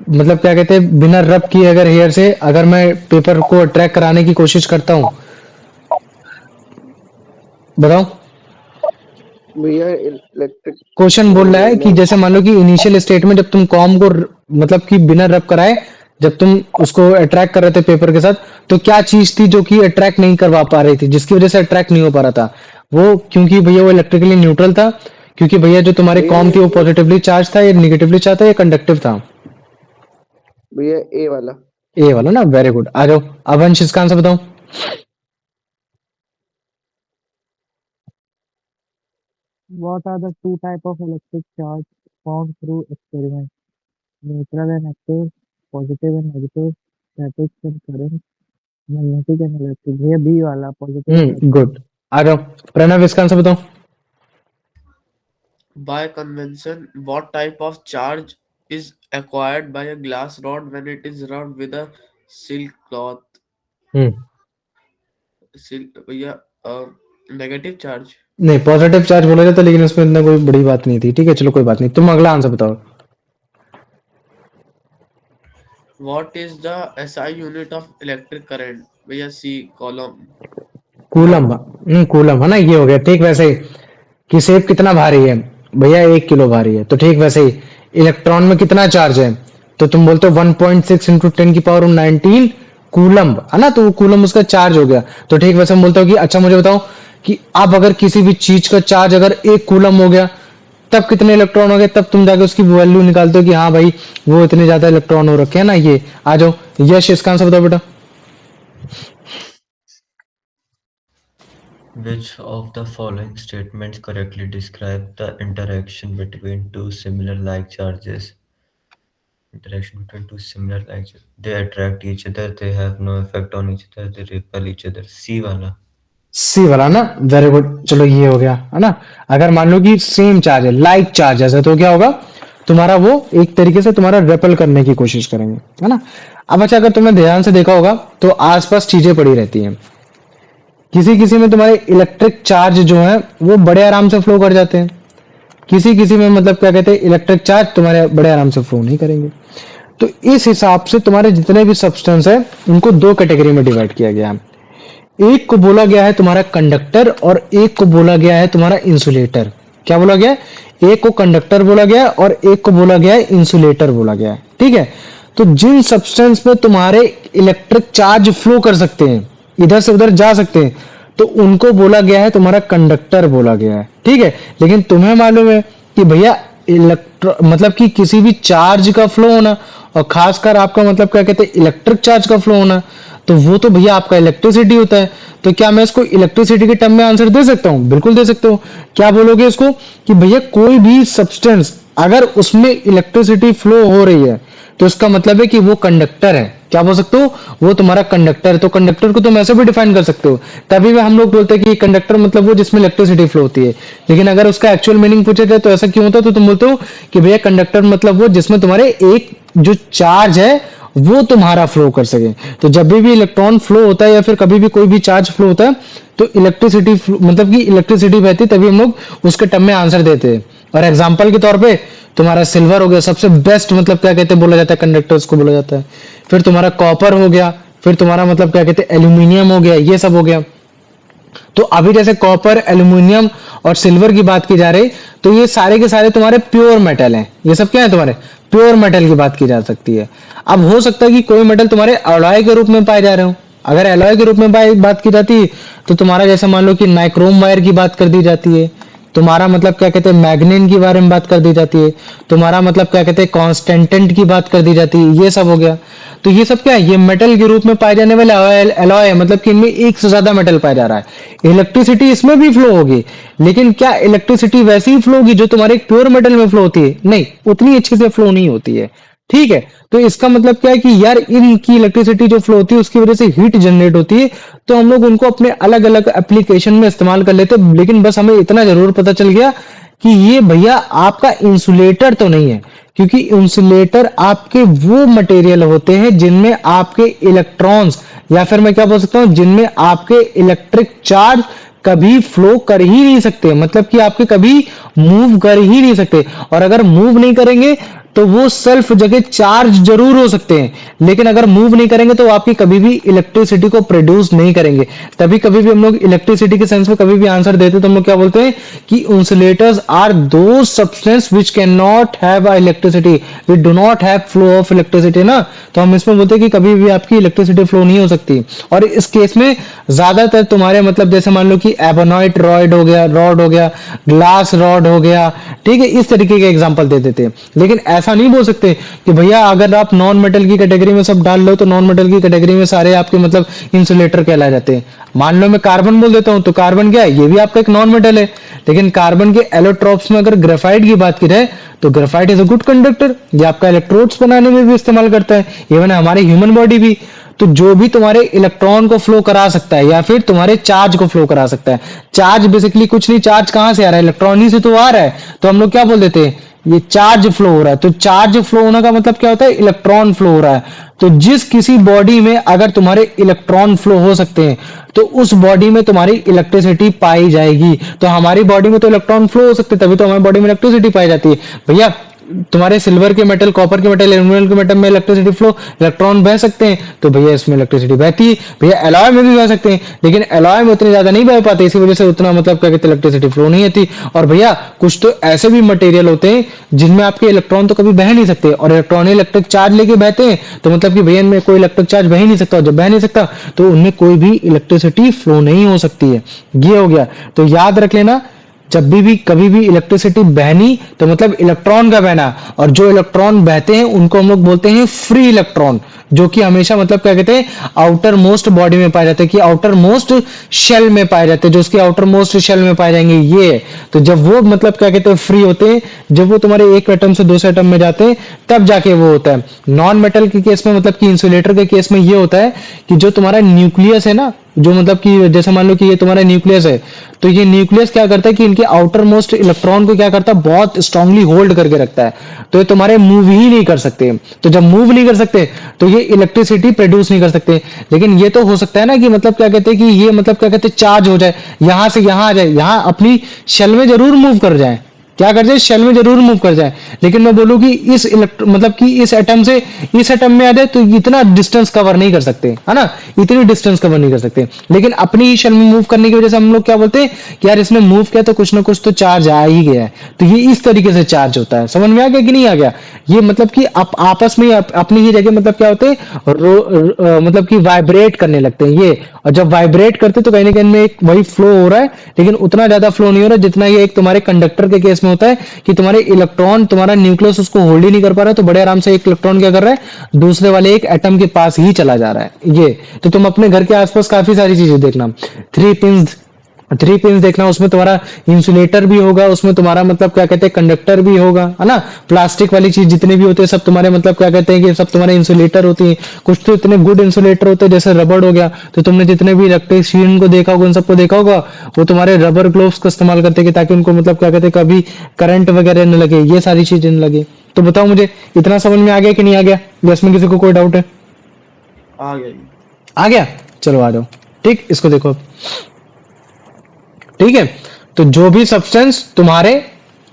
मतलब क्या कहते हैं बिना रब किए अगर हेयर से अगर मैं पेपर को अट्रैक्ट कराने की कोशिश करता हूँ, बताओ। भैया इलेक्ट्रिक क्वेश्चन बोल रहा है कि नहीं। जैसे मान लो कि इनिशियल स्टेट में जब तुम कॉम को मतलब कि बिना रब कराए जब तुम उसको अट्रैक्ट कर रहे थे पेपर के साथ, तो क्या चीज थी जो कि अट्रैक्ट नहीं करवा पा रही थी, जिसकी वजह से अट्रैक्ट नहीं हो पा रहा था वो? क्योंकि भैया वो इलेक्ट्रिकली न्यूट्रल था, क्योंकि भैया जो तुम्हारे भैया कॉम थी वो ये पॉजिटिवली चार्ज था या निगेटिवली चार्ज था या कंडक्टिव था? भैया ए वाला। ए वाला ना, वेरी गुड। आ जाओ अब अंश, इसका आंसर बताओ। What are the two type of electric charge found through experiment? Neutral and active, positive and negative, static and current, magnetic and electric. ये बी वाला positive and negative. गुड। आ जाओ प्रणव, इसका answer बताओ। By convention, what type of charge is acquired by a glass rod when it is rubbed with a silk cloth? Hmm Silk, भैया negative charge. नहीं, positive charge बोला जाता लेकिन उसमें इतना कोई बड़ी बात नहीं थी। ठीक है चलो कोई बात नहीं, तुम अगला आंसर बताओ। What is the SI unit of electric current? भैया सी column. कूलम। कूलम है ना, ये हो गया। ठीक वैसे ही कि सेब कितना भारी है? भैया 1 किलो भारी है। तो ठीक वैसे ही इलेक्ट्रॉन में कितना चार्ज है? तो तुम बोलते हो 1.6 इंटू 10 की पावर 19 कूलम, है ना? तो वो कूलम उसका चार्ज हो गया। तो ठीक वैसे हम बोलते हो कि अच्छा मुझे बताओ कि अब अगर किसी भी चीज का चार्ज अगर 1 कूलम हो गया तब कितने इलेक्ट्रॉन हो गए, तब तुम जाके उसकी वैल्यू निकालते हो कि हाँ भाई वो इतने ज्यादा इलेक्ट्रॉन हो रखे हैं ना। ये आ जाओ यश, इसका आंसर बताओ बेटा। Which of the following statements correctly describe the interaction between two similar like charges? interaction between two similar lights. They attract each other. They have no effect on each other. They repel each other. C वाला. सी वाला ना, very good, चलो ये हो गया है ना। अगर मान लो कि सेम चार्ज है, लाइक चार्ज है, तो क्या होगा, तुम्हारा वो एक तरीके से तुम्हारा रेपल करने की कोशिश करेंगे, है ना। अब अच्छा, अगर तुमने ध्यान से देखा होगा तो आसपास चीजें पड़ी रहती हैं। किसी किसी में तुम्हारे इलेक्ट्रिक चार्ज जो है वो बड़े आराम से फ्लो कर जाते हैं, किसी किसी में मतलब क्या कहते हैं, इलेक्ट्रिक चार्ज तुम्हारे बड़े आराम से फ्लो नहीं करेंगे। तो इस हिसाब से तुम्हारे जितने भी सब्सटेंस है उनको दो कैटेगरी में डिवाइड किया गया है। एक को बोला गया है तुम्हारा कंडक्टर और एक को बोला गया है तुम्हारा इंसुलेटर। क्या बोला गया है? एक को कंडक्टर बोला गया है और एक को बोला गया है इंसुलेटर बोला गया है, ठीक है। तो जिन सब्सटेंस पे तुम्हारे इलेक्ट्रिक चार्ज फ्लो कर सकते हैं, इधर से उधर जा सकते हैं, तो उनको बोला गया है तुम्हारा कंडक्टर बोला गया है, ठीक है। लेकिन तुम्हें मालूम है कि भैया मतलब कि किसी भी चार्ज का फ्लो होना और खासकर आपका मतलब क्या कहते हैं इलेक्ट्रिक चार्ज का फ्लो होना, तो वो तो भैया आपका इलेक्ट्रिसिटी होता है। तो क्या मैं इसको इलेक्ट्रिसिटी के टर्म में आंसर दे सकता हूँ? बिल्कुल दे सकते हो। क्या बोलोगे इसको कि भैया कोई भी सब्सटेंस अगर उसमें इलेक्ट्रिसिटी फ्लो हो रही है तो इसका मतलब है कि वो कंडक्टर है। क्या बोल सकते हो? वो तुम्हारा कंडक्टर है। तो कंडक्टर को तुम ऐसे भी डिफाइन कर सकते हो, तभी में हम लोग बोलते हैं कि कंडक्टर मतलब वो जिसमें इलेक्ट्रिसिटी फ्लो होती है। लेकिन अगर उसका एक्चुअल मीनिंग पूछे जाए तो ऐसा क्यों होता है, तो तुम बोलते हो कि भैया कंडक्टर मतलब वो जिसमें तुम्हारे एक जो चार्ज है वो तुम्हारा फ्लो कर सके। तो जब भी इलेक्ट्रॉन फ्लो होता है या फिर कभी भी कोई भी चार्ज फ्लो होता है तो इलेक्ट्रिसिटी मतलब कि इलेक्ट्रिसिटी बहती है, तभी हम लोग उसके टर्म में आंसर देते हैं। और एग्जांपल के तौर पे तुम्हारा सिल्वर हो गया, सबसे बेस्ट मतलब क्या कहते हैं बोला जाता है, कंडक्टर्स को बोला जाता है। फिर तुम्हारा कॉपर हो गया, फिर तुम्हारा मतलब क्या कहते हैं एल्यूमिनियम हो गया, ये सब हो गया। तो अभी जैसे कॉपर, एल्यूमिनियम और सिल्वर की बात की जा रही, तो ये सारे के सारे तुम्हारे प्योर मेटल हैं। ये सब क्या है तुम्हारे प्योर मेटल की बात की जा सकती है। अब हो सकता है कि कोई मेटल तुम्हारे अलॉय के रूप में पाए जा रहे हो। अगर अलॉय के रूप में बात की जाती तो तुम्हारा जैसे मान लो कि नाइक्रोम वायर की बात कर दी जाती है, तुम्हारा मतलब क्या कहते हैं मैग्नीन के बारे में बात कर दी जाती है, तुम्हारा मतलब क्या कहते हैं कॉन्स्टेंटेंट की बात कर दी जाती है, ये सब हो गया। तो ये सब क्या है, ये मेटल के रूप में पाए जाने वाले अलॉय है, मतलब कि इनमें एक से ज्यादा मेटल पाया जा रहा है। इलेक्ट्रिसिटी इसमें भी फ्लो होगी, लेकिन क्या इलेक्ट्रिसिटी वैसी ही फ्लो होगी जो तुम्हारे प्योर मेटल में फ्लो होती है? नहीं, उतनी अच्छे से फ्लो नहीं होती है, ठीक है। तो इसका मतलब क्या है कि यार इनकी इलेक्ट्रिसिटी जो फ्लो होती है उसकी वजह से हीट जनरेट होती है, तो हम लोग उनको अपने अलग अलग एप्लीकेशन में इस्तेमाल कर लेते हैं। लेकिन बस हमें इतना जरूर पता चल गया कि ये भैया आपका इंसुलेटर तो नहीं है, क्योंकि इंसुलेटर आपके वो मटेरियल होते हैं जिनमें आपके इलेक्ट्रॉन्स या फिर मैं क्या बोल सकता हूं, जिनमें आपके इलेक्ट्रिक चार्ज कभी फ्लो कर ही नहीं सकते, मतलब कि आपके कभी मूव कर ही नहीं सकते। और अगर मूव नहीं करेंगे तो वो सेल्फ जगह चार्ज जरूर हो सकते हैं, लेकिन अगर मूव नहीं करेंगे तो आपकी कभी भी इलेक्ट्रिसिटी को प्रोड्यूस नहीं करेंगे। तभी कभी भी हम लोग इलेक्ट्रिसिटी के सेंस में कभी भी आंसर देते तो हम लोग क्या बोलते हैं कि insulators are do substance which can not have a electricity, we do not have flow of electricity ना। तो हम इसमें बोलते हैं कि कभी भी आपकी इलेक्ट्रिसिटी फ्लो नहीं हो सकती। और इस केस में ज्यादातर तुम्हारे मतलब जैसे मान लो कि एबोनाइट रॉड हो गया, ग्लास रॉड हो गया, ठीक है, इस तरीके के एग्जांपल दे देते हैं। लेकिन ऐसा नहीं बोल सकते कि भैया अगर आप नॉन मेटल की कैटेगरी में सब डाल लो तो नॉन मेटल की कैटेगरी में सारे आपके मतलब इंसुलेटर कहलाए जाते हैं। मान लो मैं कार्बन बोल देता हूं तो कार्बन क्या है, ये भी आपका एक नॉन मेटल है। लेकिन कार्बन के एलोट्रोप्स में अगर ग्रेफाइट की बात की जाए तो graphite is a good conductor, ये आपका इलेक्ट्रोड्स बनाने में भी इस्तेमाल करता है, इवन हमारे ह्यूमन बॉडी भी। तो जो भी तुम्हारे इलेक्ट्रॉन को फ्लो करा सकता है या फिर तुम्हारे चार्ज को फ्लो करा सकता है, चार्ज बेसिकली कुछ नहीं, चार्ज कहां से आ रहा है, इलेक्ट्रॉन ही से तो आ रहा है। तो हम लोग क्या बोल देते हैं, ये चार्ज फ्लो हो रहा है। तो चार्ज फ्लो होने का मतलब क्या होता है, इलेक्ट्रॉन फ्लो हो रहा है। तो जिस किसी बॉडी में अगर तुम्हारे इलेक्ट्रॉन फ्लो हो सकते हैं तो उस बॉडी में तुम्हारी इलेक्ट्रिसिटी पाई जाएगी। तो हमारी बॉडी में तो इलेक्ट्रॉन फ्लो हो सकते हैं, तभी तो हमारी बॉडी में इलेक्ट्रिसिटी पाई जाती है। भैया तुम्हारे सिल्वर के मेटल, कॉपर के मेटल, एल्यूमिनियम के मेटल में इलेक्ट्रिसिटी फ्लो, इलेक्ट्रॉन बह सकते हैं, तो भैया इसमें इलेक्ट्रिसिटी बहती है। भैया एलॉय में भी बह सकते हैं, लेकिन एलॉय में उतने ज्यादा नहीं बह पाते, इसी वजह से उतना मतलब क्या कहते हैं इलेक्ट्रिसिटी फ्लो नहीं होती। और भैया कुछ तो ऐसे भी मटेरियल होते हैं जिनमें आपके इलेक्ट्रॉन तो कभी बह नहीं सकते, और इलेक्ट्रॉन इलेक्ट्रिक चार्ज लेके बहते हैं, तो मतलब कि भैया इनमें कोई इलेक्ट्रिक चार्ज बह ही नहीं सकता, और जब बह नहीं सकता तो उनमें कोई भी इलेक्ट्रिसिटी फ्लो नहीं हो सकती है। ये हो गया। तो याद रख लेना जब भी कभी भी इलेक्ट्रिसिटी बहनी तो मतलब इलेक्ट्रॉन का बहना, और जो इलेक्ट्रॉन बहते हैं उनको हम लोग बोलते हैं फ्री इलेक्ट्रॉन, जो कि हमेशा मतलब क्या कहते हैं आउटर मोस्ट बॉडी में पाए जाते हैं, कि आउटर मोस्ट शेल में पाए जाते हैं, जो उसके आउटर मोस्ट शेल में पाए जाएंगे ये। तो जब वो मतलब क्या कहते हैं फ्री होते हैं, जब वो तुम्हारे एक एटम से दूसरे एटम में जाते हैं तब जाके वो होता है। नॉन मेटल के केस में मतलब कि इंसुलेटर के केस में ये होता है कि जो तुम्हारा न्यूक्लियस है ना, जो मतलब कि जैसे मान लो कि ये तुम्हारा न्यूक्लियस है, तो ये न्यूक्लियस क्या करता है कि इनके आउटर मोस्ट इलेक्ट्रॉन को क्या करता है बहुत स्ट्रांगली होल्ड करके रखता है, तो ये तुम्हारे मूव ही नहीं कर सकते। तो जब मूव नहीं कर सकते तो ये इलेक्ट्रिसिटी प्रोड्यूस नहीं कर सकते। लेकिन ये तो हो सकता है ना कि मतलब क्या कहते हैं कि ये मतलब क्या कहते हैं चार्ज हो जाए, यहां से यहां आ जाए, यहां अपनी शेल में जरूर मूव कर जाए, क्या कर जाए शेल में जरूर मूव कर जाए। लेकिन मैं बोलूं कि इस मतलब कि इस एटम से इस एटम में आ जाए तो इतना डिस्टेंस कवर नहीं कर सकते, है ना, इतनी डिस्टेंस कवर नहीं कर सकते। लेकिन अपनी ही शेल में मूव करने की वजह से हम लोग क्या बोलते हैं कि यार इसने मूव किया तो कुछ ना कुछ तो चार्ज आ ही गया है। तो ये इस तरीके से चार्ज होता है। समझ में आ गया कि नहीं आ गया? ये मतलब कि आपस में अपनी ही जगह मतलब क्या होते हैं मतलब कि वाइब्रेट करने लगते हैं ये। और जब वाइब्रेट करते तो कहीं ना कहीं में एक वही फ्लो हो रहा है, लेकिन उतना ज्यादा फ्लो नहीं हो रहा जितना ये एक तुम्हारे कंडक्टर के केस में होता है कि तुम्हारे इलेक्ट्रॉन तुम्हारा न्यूक्लियस उसको होल्ड ही नहीं कर पा रहा है, तो बड़े आराम से एक इलेक्ट्रॉन क्या कर रहा है दूसरे वाले एक एटम के पास ही चला जा रहा है ये। तो तुम अपने घर के आसपास काफी सारी चीजें देखना, थ्री पिंस देखना, उसमें तुम्हारा इंसुलेटर भी होगा, उसमें तुम्हारा मतलब क्या कहते हैं कंडक्टर भी होगा, है ना। प्लास्टिक वाली चीज जितने भी होते हैं सब तुम्हारे मतलब क्या कहते हैं कि सब तुम्हारे इंसुलेटर होती है। कुछ तो इतने गुड इंसुलेटर होते हैं जैसे रबड़ हो गया, तो तुमने जितने भी इलेक्ट्रीशियन को देखा होगा उन सबको देखा होगा वो तुम्हारे रबर ग्लोव्स का इस्तेमाल करते हैं ताकि उनको मतलब क्या कहते हैं कभी करंट वगैरह न लगे, ये सारी चीजें न लगे। तो बताओ मुझे इतना समझ में आ गया कि नहीं आ गया, या इसमें किसी को कोई डाउट है? आ गया ये। आ गया, चलो आ जाओ। ठीक, इसको देखो। ठीक है, तो जो भी सब्सटेंस तुम्हारे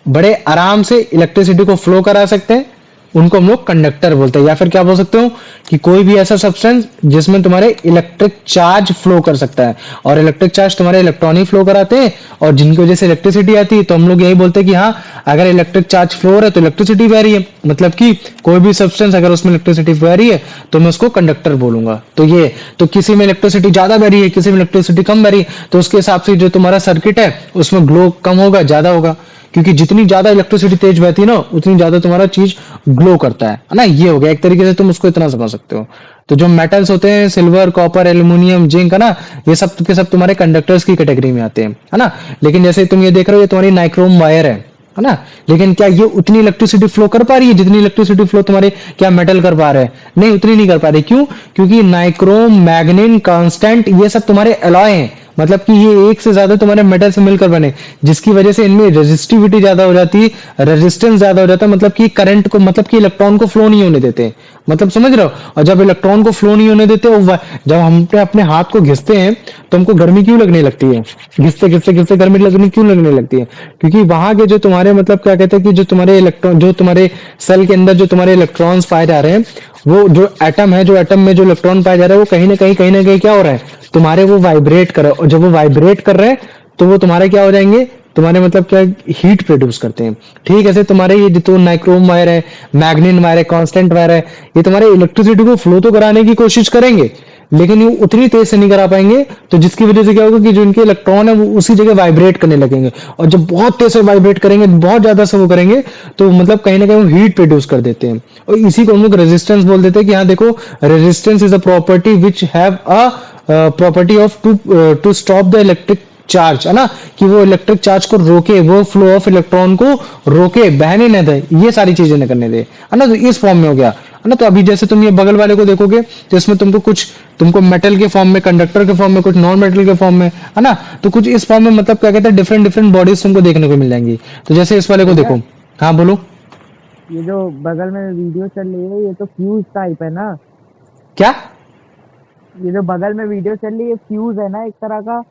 बड़े आराम से इलेक्ट्रिसिटी को फ्लो करा सकते हैं उनको हम लोग कंडक्टर बोलते हैं। या फिर क्या बोल सकते हो कि कोई भी ऐसा सब्सटेंस जिसमें तुम्हारे इलेक्ट्रिक चार्ज फ्लो कर सकता है, और इलेक्ट्रिक चार्ज तुम्हारे इलेक्ट्रॉन ही फ्लो कराते हैं, और जिनकी वजह से इलेक्ट्रिसिटी आती है, तो हम लोग यही बोलते हैं कि हाँ अगर इलेक्ट्रिक चार्ज फ्लो हो रहा है तो इलेक्ट्रिसिटी बह रही है। मतलब कि कोई भी सब्सटेंस अगर उसमें इलेक्ट्रिसिटी बह रही है तो मैं उसको कंडक्टर बोलूंगा। तो ये तो किसी में इलेक्ट्रिसिटी ज्यादा बह रही है, किसी में इलेक्ट्रिसिटी कम बह रही है, तो उसके हिसाब से जो तुम्हारा सर्किट है उसमें ग्लो कम होगा ज्यादा होगा, क्योंकि जितनी ज्यादा इलेक्ट्रिसिटी तेज बहती है ना उतनी ज्यादा तुम्हारा चीज ग्लो करता है ना। ये हो गया एक तरीके से, तुम उसको इतना समझ सकते हो। तो जो मेटल्स होते हैं सिल्वर, कॉपर, एल्यूमिनियम, जिंक, है ना, ये सब के सब तुम्हारे कंडक्टर्स की कैटेगरी में आते हैं, है ना। लेकिन जैसे तुम ये देख रहे हो ये तुम्हारी नाइक्रोम वायर है ना, लेकिन क्या ये उतनी इलेक्ट्रिसिटी फ्लो कर पा रही है जितनी इलेक्ट्रिसिटी फ्लो तुम्हारे क्या मेटल कर पा रहे हैं? नहीं, उतनी नहीं कर पा रही। क्यों? क्योंकि नाइक्रोम, मैग्नीन, कांस्टेंट ये सब तुम्हारे एलॉय हैं, मतलब कि ये एक से ज्यादा तुम्हारे मेटल से मिलकर बने, जिसकी वजह से इनमें रेजिस्टिविटी ज्यादा हो जाती है, रेजिस्टेंस ज्यादा हो जाता है, मतलब कि करंट को मतलब कि इलेक्ट्रॉन को फ्लो नहीं होने देते, मतलब समझ रहे हो। और जब इलेक्ट्रॉन को फ्लो नहीं होने देते, जब हम पे अपने हाथ को घिसते हैं तो हमको गर्मी क्यों लगने लगती है? घिसते घिसते घिसते गर्मी लगनी क्यों लगने लगती है? क्योंकि वहां के जो तुम्हारे मतलब क्या कहते हैं कि जो तुम्हारे इलेक्ट्रॉन, जो तुम्हारे सेल के अंदर जो तुम्हारे इलेक्ट्रॉन्स पाए जा रहे हैं, वो जो एटम है, जो एटम में जो इलेक्ट्रॉन पाया जा रहा है वो कहीं ना कहीं क्या हो रहा है तुम्हारे, वो वाइब्रेट कर रहे हैं। और जब वो वाइब्रेट कर रहे हैं तो वो तुम्हारे क्या हो जाएंगे, तुम्हारे मतलब क्या हीट प्रोड्यूस करते हैं। ठीक है, ऐसे तुम्हारे ये जो नाइक्रोम वायर है, मैग्नीन वायर है, कांस्टेंट वायर है, ये तुम्हारे इलेक्ट्रिसिटी को फ्लो तो कराने की कोशिश करेंगे लेकिन ये उतनी तेज से नहीं करा पाएंगे, तो जिसकी वजह से क्या होगा कि जो इनके इलेक्ट्रॉन है वो उसी जगह वाइब्रेट करने लगेंगे, और जब बहुत तेज से वाइब्रेट करेंगे, बहुत ज्यादा से वो करेंगे, तो मतलब कहीं ना कहीं वो हीट प्रोड्यूस कर देते हैं। और इसी को हम लोग रेजिस्टेंस बोल देते हैं कि हाँ देखो, resistance is a property which have a property of to stop the electric charge, है ना, कि वो इलेक्ट्रिक चार्ज को रोके, वो फ्लो ऑफ इलेक्ट्रॉन को रोके, बहने न दे, ये सारी चीजें न करने दे, है ना। तो इस फॉर्म में हो गया, है ना। तो अभी जैसे तुम ये बगल वाले को देखोगे तो इसमें तुमको मेटल के फॉर्म में, कंडक्टर के फॉर्म में, कुछ नॉन मेटल के फॉर्म में, है ना। तो कुछ इस फॉर्म में मतलब क्या कहते हैं डिफरेंट डिफरेंट बॉडीज तुमको देखने को मिल जाएंगी। तो जैसे इस वाले को देखो, हाँ बोलो। ये जो बगल में वीडियो चल रही है ये तो फ्यूज टाइप है ना? क्या? ये जो बगल में वीडियो चल रही है फ्यूज है ना एक तरह का?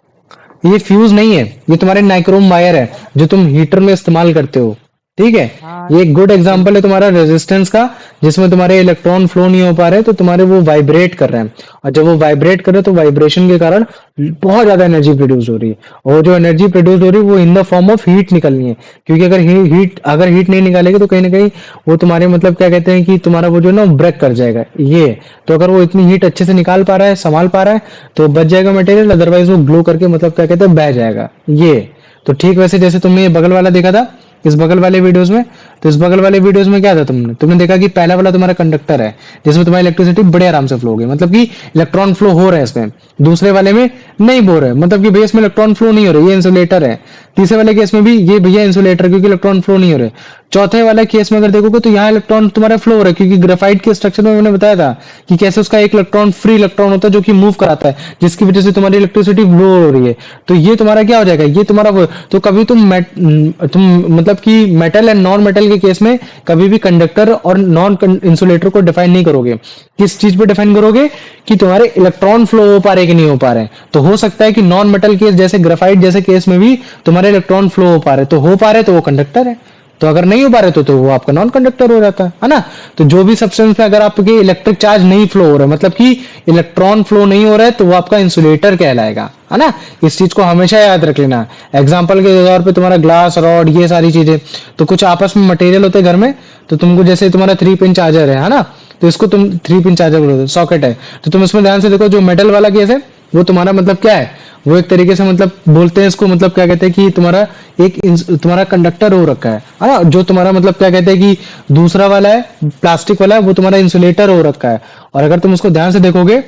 ये फ्यूज नहीं है, ये तुम्हारे नाइक्रोम वायर है जो तुम हीटर में इस्तेमाल करते हो। ठीक है, हाँ। ये एक गुड एग्जांपल है तुम्हारा रेजिस्टेंस का, जिसमें तुम्हारे इलेक्ट्रॉन फ्लो नहीं हो पा रहे तो तुम्हारे वो वाइब्रेट कर रहे हैं, और जब वो वाइब्रेट कर रहे हैं तो वाइब्रेशन के कारण बहुत ज्यादा एनर्जी प्रोड्यूस हो रही है, और जो एनर्जी प्रोड्यूस हो रही है वो इन द फॉर्म ऑफ हीट निकलनी है। क्योंकि अगर हीट नहीं निकालेगी तो कहीं ना कहीं वो तुम्हारे मतलब क्या कहते हैं कि तुम्हारा वो जो ना ब्रेक कर जाएगा ये। तो अगर वो इतनी हीट अच्छे से निकाल पा रहा है, संभाल पा रहा है, तो बच जाएगा मटेरियल, अदरवाइज वो ग्लो करके मतलब क्या कहते हैं बह जाएगा ये। तो ठीक वैसे जैसे तुमने ये बगल वाला देखा था इस बगल वाले वीडियोस में, तो इस बगल वाले वीडियोस में क्या था, तुमने देखा कि पहला वाला तुम्हारा कंडक्टर है जिसमें तुम्हारी इलेक्ट्रिसिटी बड़े आराम से फ्लो होगी, मतलब कि इलेक्ट्रॉन फ्लो हो रहा है इसमें। दूसरे वाले में नहीं हो रहा है, मतलब कि भैया इसमें इलेक्ट्रॉन फ्लो नहीं हो रहा है, ये इंसुलेटर है। तीसरे वाले केस में भी ये भैया इंसुलेटर, क्योंकि इलेक्ट्रॉन फ्लो नहीं हो रहे। चौथे वाले केस में अगर देखोगे तो यहाँ इलेक्ट्रॉन तुम्हारा फ्लो हो रहा है, क्योंकि ग्रेफाइट के स्ट्रक्चर में मैंने बताया था कि कैसे उसका एक इलेक्ट्रॉन फ्री इलेक्ट्रॉन होता है जो कि मूव कराता है, जिसकी वजह से तुम्हारी इलेक्ट्रिसिटी फ्लो हो रही है। तो ये तुम्हारा क्या हो जाएगा, ये तुम्हारा तो कभी तुम मतलब कि मेटल एंड नॉन मेटल के केस में कभी भी कंडक्टर और नॉन इंसुलेटर को डिफाइन नहीं करोगे। किस चीज पे डिफाइन करोगे कि तुम्हारे इलेक्ट्रॉन फ्लो हो पा रहे कि नहीं हो पा रहे। तो हो सकता है कि नॉन मेटल केस जैसे ग्रेफाइट जैसे केस में भी तुम्हारे इलेक्ट्रॉन फ्लो हो पा रहे, तो हो पा रहे तो वो कंडक्टर है, तो अगर नहीं हो पा रहे तो वो आपका नॉन कंडक्टर हो जाता है ना। तो जो भी सब्सटेंस में अगर आपके इलेक्ट्रिक चार्ज नहीं फ्लो हो रहा है, मतलब कि इलेक्ट्रॉन फ्लो नहीं हो रहा है, तो वो आपका इंसुलेटर कहलाएगा, है ना। इस चीज को हमेशा याद रख लेना। एग्जांपल के तौर पे तुम्हारा ग्लास, रॉड, ये सारी चीजें, तो कुछ आपस में मटेरियल होते हैं घर में, तो तुमको जैसे तुम्हारा 3 पिन चार्जर है ना, तो इसको तुम 3 पिन चार्जर बोलोगे, सॉकेट है, तो तुम इसमें ध्यान से देखो, जो मेटल वाला केस है वो तुम्हारा मतलब क्या है, वो एक तरीके से मतलब बोलते हैं इसको, मतलब क्या कहते हैं कि तुम्हारा तुम्हारा कंडक्टर हो रखा है ना। जो तुम्हारा मतलब क्या कहते हैं कि दूसरा वाला है, प्लास्टिक वाला है, वो तुम्हारा इंसुलेटर हो रखा है। और अगर तुम उसको ध्यान से देखोगे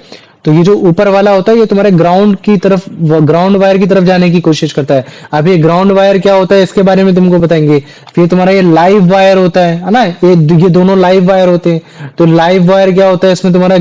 तो ये जो ऊपर वाला होता है ये तुम्हारे ग्राउंड की तरफ, ग्राउंड वायर की तरफ जाने की कोशिश करता है। अब ये ग्राउंड वायर क्या होता है इसके बारे में तुमको बताएंगे। फिर तुम्हारा ये लाइव वायर होता है ना, ये दोनों लाइव वायर होते हैं। तो लाइव वायर क्या होता है, इसमें तुम्हारा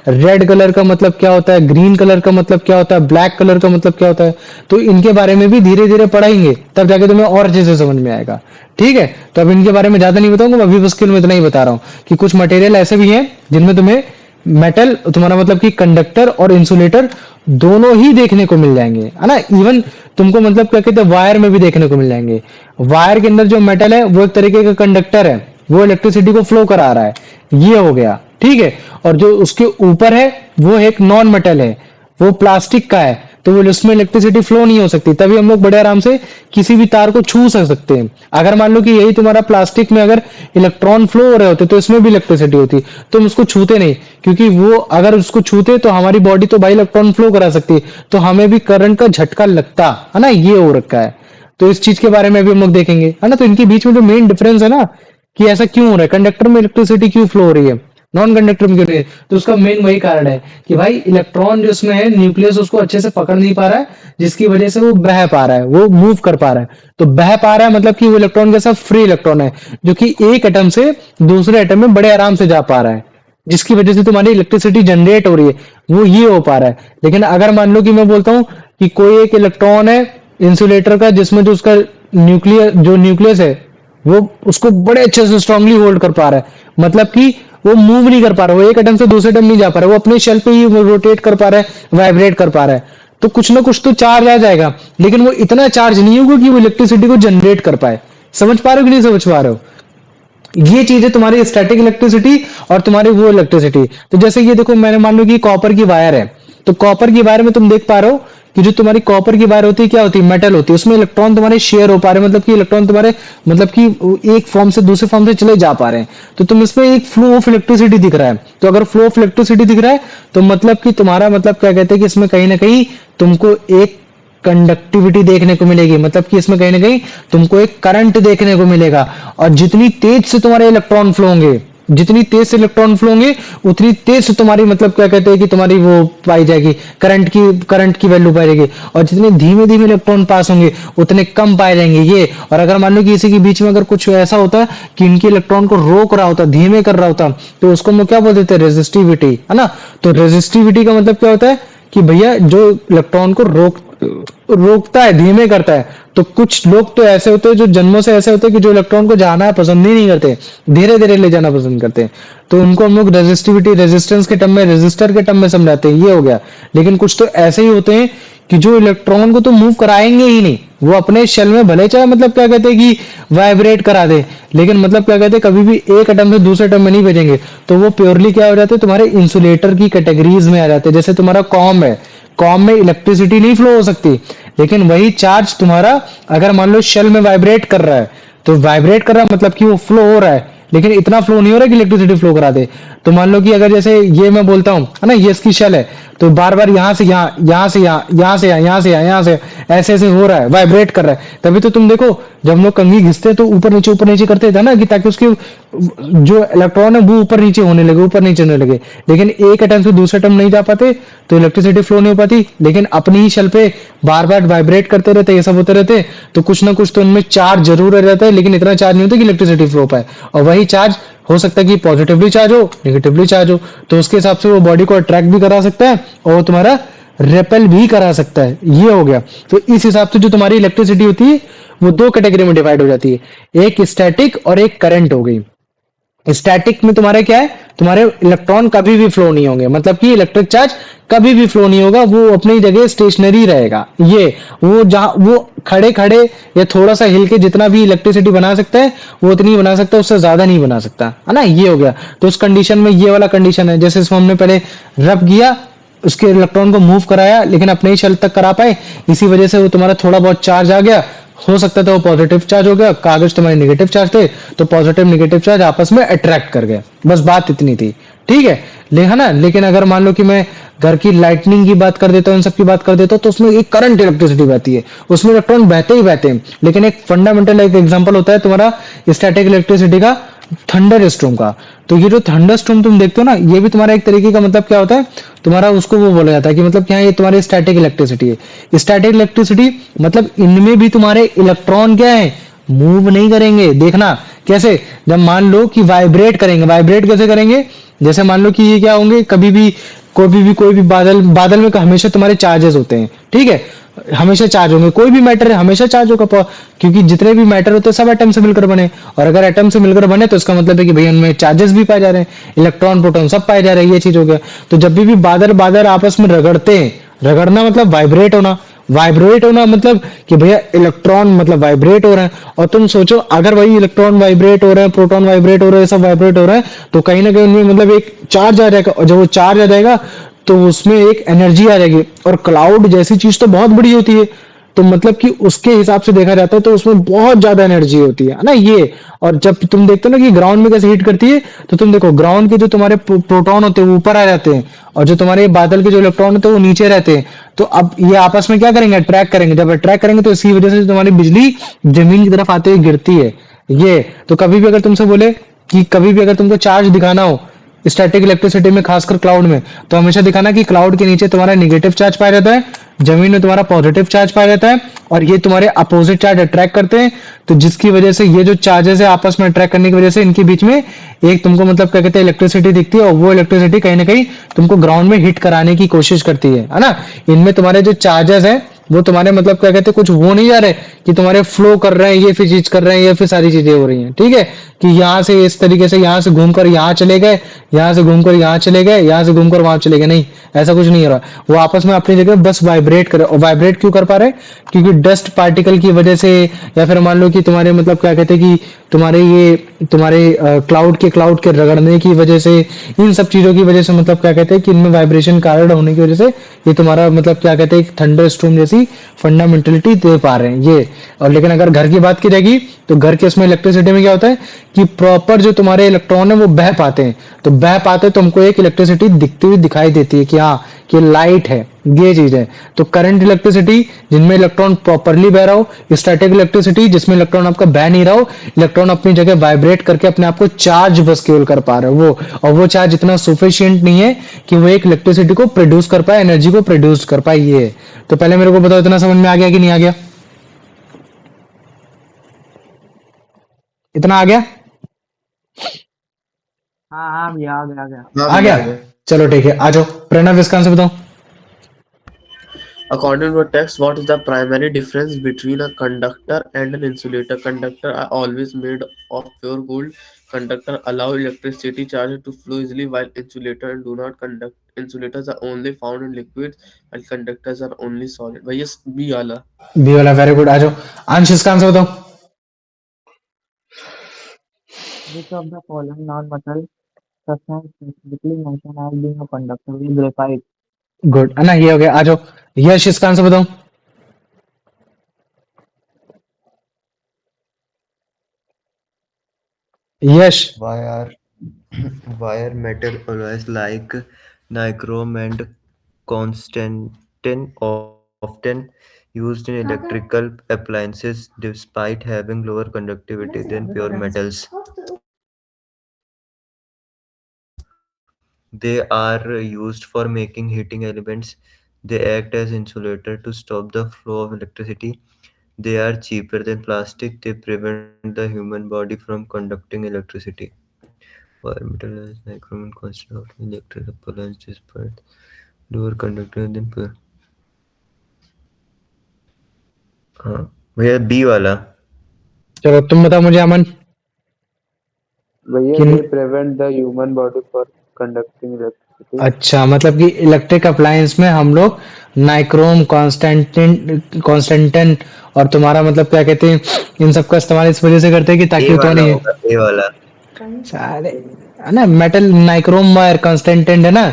रेड कलर का मतलब क्या होता है, ग्रीन कलर का मतलब क्या होता है, ब्लैक कलर का मतलब क्या होता है। तो इनके बारे में भी धीरे धीरे पढ़ाएंगे, तब जाके तुम्हें और अच्छे से समझ में आएगा। ठीक है, तो अब इनके बारे में ज्यादा नहीं बताऊंगा, अभी बस में इतना ही बता रहा हूँ कि कुछ मटेरियल ऐसे भी हैं जिनमें तुम्हें मेटल तुम्हारा मतलब कि कंडक्टर और इंसुलेटर दोनों ही देखने को मिल जाएंगे, है ना। इवन तुमको मतलब क्या कहते हैं वायर में भी देखने को मिल जाएंगे। वायर के अंदर जो मेटल है वो एक तरीके का कंडक्टर है, वो इलेक्ट्रिसिटी को फ्लो करा रहा है, ये हो गया। ठीक है, और जो उसके ऊपर है वो एक नॉन मेटल है, वो प्लास्टिक का है, तो वो उसमें इलेक्ट्रिसिटी फ्लो नहीं हो सकती। तभी हम लोग बड़े आराम से किसी भी तार को छू सकते हैं। अगर मान लो कि यही तुम्हारा प्लास्टिक में अगर इलेक्ट्रॉन फ्लो हो रहे होते तो इसमें भी इलेक्ट्रिसिटी होती, तो हम उसको छूते नहीं, क्योंकि वो अगर उसको छूते तो हमारी बॉडी तो भाई इलेक्ट्रॉन फ्लो करा सकती है, तो हमें भी करंट का झटका लगता, है ना, ये हो रखा है। तो इस चीज के बारे में भी हम लोग देखेंगे, है ना। तो इनके बीच में जो मेन डिफरेंस है ना कि ऐसा क्यों हो रहा है, कंडक्टर में इलेक्ट्रिसिटी क्यों फ्लो हो रही है, नॉन कंडक्टर में क्यों रही है, तो उसका मेन वही कारण है कि भाई इलेक्ट्रॉन जो उसमें है, न्यूक्लियस उसको अच्छे से पकड़ नहीं पा रहा है, जिसकी वजह से वो बह पा रहा है, वो मूव कर पा रहा है। तो बह पा रहा है मतलब कि वो इलेक्ट्रॉन जैसा फ्री इलेक्ट्रॉन है, जो कि एक एटम से दूसरे एटम में बड़े आराम से जा पा रहा है, जिसकी वजह से तुम्हारी इलेक्ट्रिसिटी जनरेट हो रही है, वो ये हो पा रहा है। लेकिन अगर मान लो कि मैं बोलता हूँ कि कोई एक इलेक्ट्रॉन है इंसुलेटर का, जिसमें जो उसका न्यूक्लियस है वो उसको बड़े अच्छे से स्ट्रांगली होल्ड कर पा रहा है, मतलब कि वो मूव नहीं कर पा रहा, वो एक एटम से दूसरे एटम नहीं जा पा रहा, वो अपने शेल पे ही रोटेट कर पा रहा है, वाइब्रेट कर पा रहा है। तो कुछ ना कुछ तो चार्ज आ जाएगा, लेकिन वो इतना चार्ज नहीं होगा कि वो इलेक्ट्रिसिटी को जनरेट कर पाए। समझ पा रहे हो कि नहीं समझ पा रहे हो, ये चीज है तुम्हारी स्टैटिक इलेक्ट्रिसिटी और तुम्हारी वो इलेक्ट्रिसिटी। तो जैसे ये देखो, मैंने मान लो कि कॉपर की वायर है, तो कॉपर की वायर में तुम देख पा रहे हो कि जो तुम्हारी कॉपर की वायर होती है क्या होती है, मेटल होती है, उसमें इलेक्ट्रॉन तुम्हारे शेयर हो पा रहे हैं, मतलब कि इलेक्ट्रॉन तुम्हारे मतलब कि एक फॉर्म से दूसरे फॉर्म से चले जा पा रहे हैं। तो तुम इसमें एक फ्लो ऑफ इलेक्ट्रिसिटी दिख रहा है, तो अगर फ्लो ऑफ इलेक्ट्रिसिटी दिख रहा है तो मतलब कि तुम्हारा मतलब क्या कहते हैं कि इसमें कहीं ना कहीं तुमको एक कंडक्टिविटी देखने को मिलेगी, मतलब कि इसमें कहीं ना कहीं तुमको एक करंट देखने को मिलेगा। और जितनी तेज से तुम्हारे इलेक्ट्रॉन फ्लो होंगे, जितनी तेज से इलेक्ट्रॉन फ्लो होंगे, उतनी तेज से तुम्हारी मतलब क्या कहते हैं कि तुम्हारी वो पाई जाएगी, करंट की वैल्यू पाई जाएगी। और जितने धीमे धीमे इलेक्ट्रॉन पास होंगे उतने कम पाए जाएंगे ये। और अगर मान लो कि इसी के बीच में अगर कुछ ऐसा होता है कि इनके इलेक्ट्रॉन को रोक रहा होता, धीमे कर रहा होता, तो उसको हम क्या बोल देते हैं, रेजिस्टिविटी, है ना। तो रेजिस्टिविटी का मतलब क्या होता है कि भैया जो इलेक्ट्रॉन को रोकता है, धीमे करता है। तो कुछ लोग तो ऐसे होते हैं जो जन्मों से ऐसे होते हैं कि जो इलेक्ट्रॉन को जाना पसंद ही नहीं करते, धीरे धीरे ले जाना पसंद करते हैं, तो उनको हम लोग रेजिस्टिविटी, रेजिस्टेंस के टर्म में, रेजिस्टर के टर्म में समझाते हैं, ये हो गया। लेकिन कुछ तो ऐसे ही होते हैं कि जो इलेक्ट्रॉन को तो मूव कराएंगे ही नहीं, वो अपने शेल में भले चाहे मतलब क्या कहते हैं कि वाइब्रेट करा दे, लेकिन मतलब क्या कहते हैं कभी भी एक एटम से दूसरे एटम में नहीं भेजेंगे। तो वो प्योरली क्या हो जाते हैं, तुम्हारे इंसुलेटर की कैटेगरीज में आ जाते हैं। जैसे तुम्हारा कॉम है, कॉम में इलेक्ट्रिसिटी नहीं फ्लो हो सकती, लेकिन वही चार्ज तुम्हारा अगर मान लो शेल में वाइब्रेट कर रहा है, तो वाइब्रेट कर रहा है मतलब कि वो फ्लो हो रहा है, लेकिन इतना फ्लो नहीं हो रहा है कि इलेक्ट्रिसिटी फ्लो करा दे। तो मान लो कि अगर जैसे ये मैं बोलता हूँ, है ना, ये इसकी शेल है, तो बार बार यहाँ से यहाँ, यहाँ से यहाँ, यहाँ से यहाँ, यहाँ से यहाँ, यहाँ से ऐसे ऐसे हो रहा है, वाइब्रेट कर रहा है। तभी तो तुम देखो जब हम लोग कंघी घिसते हैं तो ऊपर नीचे करते थे ना, कि ताकि उसके जो इलेक्ट्रॉन है वो ऊपर नीचे होने लगे, ऊपर नीचे होने लगे। लेकिन एक एटम से दूसरे एटम नहीं जा पाते तो इलेक्ट्रिसिटी फ्लो नहीं हो पाती। लेकिन अपनी ही शेल पे बार बार वाइब्रेट करते रहते, ये सब होते रहते, तो कुछ ना कुछ तो उनमें चार्ज जरूर रह जाता है, लेकिन इतना चार्ज नहीं होता कि इलेक्ट्रिसिटी फ्लो पाए। और वही चार्ज हो सकता है कि पॉजिटिवली चार्ज हो, नेगेटिवली चार्ज हो, तो उसके हिसाब से वो बॉडी को अट्रैक्ट भी करा सकता है और वो तुम्हारा रेपेल भी करा सकता है। ये हो गया। तो इस हिसाब से जो तुम्हारी इलेक्ट्रिसिटी होती है वो दो कैटेगरी में डिवाइड हो जाती है, एक स्टैटिक और एक करंट हो गई। स्टैटिक में तुम्हारे क्या है, तुम्हारे इलेक्ट्रॉन कभी भी फ्लो नहीं होंगे, मतलब कि इलेक्ट्रिक चार्ज कभी भी फ्लो नहीं होगा, वो अपनी जगह स्टेशनरी रहेगा। ये वो जहां वो खड़े खड़े या थोड़ा सा हिल के जितना भी इलेक्ट्रिसिटी बना सकता है वो उतनी बना सकता है, उससे ज्यादा नहीं बना सकता, है ना। ये हो गया। तो उस कंडीशन में ये वाला कंडीशन है, जैसे इसमें हमने पहले रब किया, उसके इलेक्ट्रॉन को मूव कराया लेकिन अपने ही शेल तक करा पाए, इसी वजह से वो तुम्हारा थोड़ा बहुत चार्ज आ गया। हो सकता था वो पॉजिटिव चार्ज हो गया, कागज तुम्हारे नेगेटिव चार्ज थे तो पॉजिटिव नेगेटिव चार्ज आपस में अट्रैक्ट कर गए, बस बात इतनी थी। ठीक है, है ना। लेकिन अगर मान लो कि मैं घर की लाइटनिंग की बात कर देता हूँ, इन सब की बात कर देता हूँ, तो उसमें एक करंट इलेक्ट्रिसिटी बहती है, उसमें इलेक्ट्रॉन बहते ही बहते हैं। लेकिन एक फंडामेंटल एक एग्जांपल होता है तुम्हारा स्टैटिक इलेक्ट्रिसिटी का, थंडर स्टॉर्म का। तो ये जो थंडर स्टॉर्म तुम देखते हो ना, ये भी तुम्हारा एक तरीके का मतलब क्या होता है, तुम्हारा उसको वो बोला जाता है कि मतलब क्या है, ये तुम्हारी स्टैटिक इलेक्ट्रिसिटी है। स्टैटिक इलेक्ट्रिसिटी मतलब इनमें भी तुम्हारे इलेक्ट्रॉन क्या है, मूव नहीं करेंगे। देखना कैसे, जब मान लो कि वाइब्रेट करेंगे, वाइब्रेट कैसे करेंगे, जैसे मान लो कि ये क्या होंगे, कभी भी कोई भी बादल, बादल में हमेशा तुम्हारे चार्जेस होते हैं। ठीक है, हमेशा चार्ज होंगे, कोई भी मैटर है हमेशा चार्ज होगा, क्योंकि जितने भी मैटर होते हैं सब एटम से मिलकर बने, और अगर एटम से मिलकर बने तो इसका मतलब है कि भाई उनमें चार्जेस भी पाए जा रहे हैं, इलेक्ट्रॉन प्रोटॉन सब पाए जा रहे हैं। ये चीज हो गया। तो जब भी बादल बादल आपस में रगड़ते हैं, रगड़ना मतलब वाइब्रेट होना, वाइब्रेट होना मतलब कि भैया इलेक्ट्रॉन मतलब वाइब्रेट हो रहे हैं। और तुम सोचो अगर वही इलेक्ट्रॉन वाइब्रेट हो रहे हैं, प्रोटॉन वाइब्रेट हो रहे हैं, सब वाइब्रेट हो रहे हैं, तो कहीं ना कहीं उनमें मतलब एक चार्ज आ जाएगा, और जब वो चार्ज आ जाएगा तो उसमें एक एनर्जी आ जाएगी। और क्लाउड जैसी चीज तो बहुत बड़ी होती है, तो मतलब कि उसके हिसाब से देखा जाता है तो उसमें बहुत ज्यादा एनर्जी होती है ना ये। और जब तुम देखते हो ना कि ग्राउंड में कैसे हीट करती है, तो तुम देखो ग्राउंड के जो तुम्हारे प्रोटॉन होते हैं वो ऊपर आ जाते हैं, और जो तुम्हारे बादल के जो इलेक्ट्रॉन होते हैं वो नीचे रहते हैं। तो अब ये आपस में क्या करेंगे, अट्रैक्ट करेंगे। जब अट्रैक्ट करेंगे तो इसी वजह से तुम्हारी बिजली जमीन की तरफ आते हुए गिरती है। ये तो कभी भी अगर तुमसे बोले कि कभी भी अगर तुमको चार्ज दिखाना हो स्टैटिक इलेक्ट्रिसिटी में, खासकर क्लाउड में, तो हमेशा दिखाना कि क्लाउड के नीचे तुम्हारा नेगेटिव चार्ज पाया जाता है, जमीन में तुम्हारा पॉजिटिव चार्ज पाया जाता है, और ये तुम्हारे अपोजिट चार्ज अट्रैक्ट करते हैं। तो जिसकी वजह से ये जो चार्जेस है आपस में अट्रैक्ट करने की वजह से इनके बीच में एक तुमको मतलब क्या कहते हैं इलेक्ट्रिसिटी दिखती है, और वो इलेक्ट्रिसिटी कहीं ना कहीं तुमको ग्राउंड में हिट कराने की कोशिश करती है ना। इनमें तुम्हारे जो चार्जेस है वो तुम्हारे मतलब क्या कहते हैं कुछ वो नहीं जा रहे कि तुम्हारे फ्लो कर रहे हैं, ये फिर चीज कर रहे हैं, ये फिर सारी चीजें हो रही हैं। ठीक है, कि यहाँ से इस तरीके से यहाँ से घूमकर यहाँ चले गए, यहाँ से घूमकर यहाँ चले गए, यहाँ से घूमकर वहां चले गए, नहीं, ऐसा कुछ नहीं हो रहा। वो आपस में अपनी जगह बस वाइब्रेट कर रहे। और वाइब्रेट क्यों कर पा रहे, क्योंकि डस्ट पार्टिकल की वजह से, या फिर मान लो कि तुम्हारे मतलब क्या कहते हैं कि तुम्हारे ये तुम्हारे क्लाउड के रगड़ने की वजह से, इन सब चीजों की वजह से मतलब क्या कहते हैं कि इनमें वाइब्रेशन कारण होने की वजह से ये तुम्हारा मतलब क्या कहते हैं थंडर स्टॉर्म जैसी फंडामेंटलिटी दे पा रहे हैं ये। और लेकिन अगर घर की बात की जाएगी तो घर के उसमें इलेक्ट्रिसिटी में क्या होता है कि प्रॉपर जो तुम्हारे इलेक्ट्रॉन है वो बह पाते हैं, तो बह पाते तो हमको एक इलेक्ट्रिसिटी दिखती हुई दिखाई देती है कि हाँ कि लाइट है, ये चीज है। तो करंट इलेक्ट्रिसिटी जिनमें इलेक्ट्रॉन प्रॉपरली बह रहा हो, स्टैटिक इलेक्ट्रिसिटी जिसमें इलेक्ट्रॉन आपका बह नहीं रहा हो, इलेक्ट्रॉन अपनी जगह वाइब्रेट करके अपने आप को चार्ज बस केवल कर पा रहे हो वो, और वो चार्ज इतना सुफिशियंट नहीं है कि वो एक इलेक्ट्रिसिटी को प्रोड्यूस कर पाए, एनर्जी को प्रोड्यूस कर पाए। ये है। तो पहले मेरे को बताओ इतना समझ में आ गया कि नहीं आ गया, इतना आ गया, हाँ हाँ भैया आ गया आ गया। हाँ आ भैया गया। आ गया। चलो ठीक है, आ जाओ प्रणव इसका आंसर बताओ। According to the text, what is the primary difference between a conductor and an insulator? Conductor are always made of pure gold. Conductor allow electricity charge to flow easily, while insulator do not conduct. Insulators are only found in liquids, while conductors are only solid. भैया B वाला। B वाला, very good. आ जाओ अंश इसका answer बताओ। Which of the following non-metal substance specifically mentioned as being a conductor is graphite? Good है ना, ये हो गया। आ जाओ यश इसका आंसर बताओ। यश। Why are why are metal alloys like nichrome and often used in electrical appliances despite having lower conductivity than pure metals. They are used for making heating elements. They act as insulator to stop the flow of electricity. They are cheaper than plastic. They prevent the human body from conducting electricity. While metal has nichrome constant of electric appliance despite lower conductivity than pure. हाँ भैया B वाला चलो तुम बताओ मुझे अमन भैया कि they prevent the human body for conducting electricity. अच्छा मतलब कि इलेक्ट्रिक अप्लायंस में हम लोग नाइक्रोम कॉन्स्टेंटेंट और तुम्हारा मतलब क्या कहते हैं इन सब का इस्तेमाल इस वजह से करते हैं कि ए ताकि वो वाला तुम्हारी होगा ए वाला सारे है ना मेटल नाइक्रोम वायर कॉन्स्टेंटेंट है ना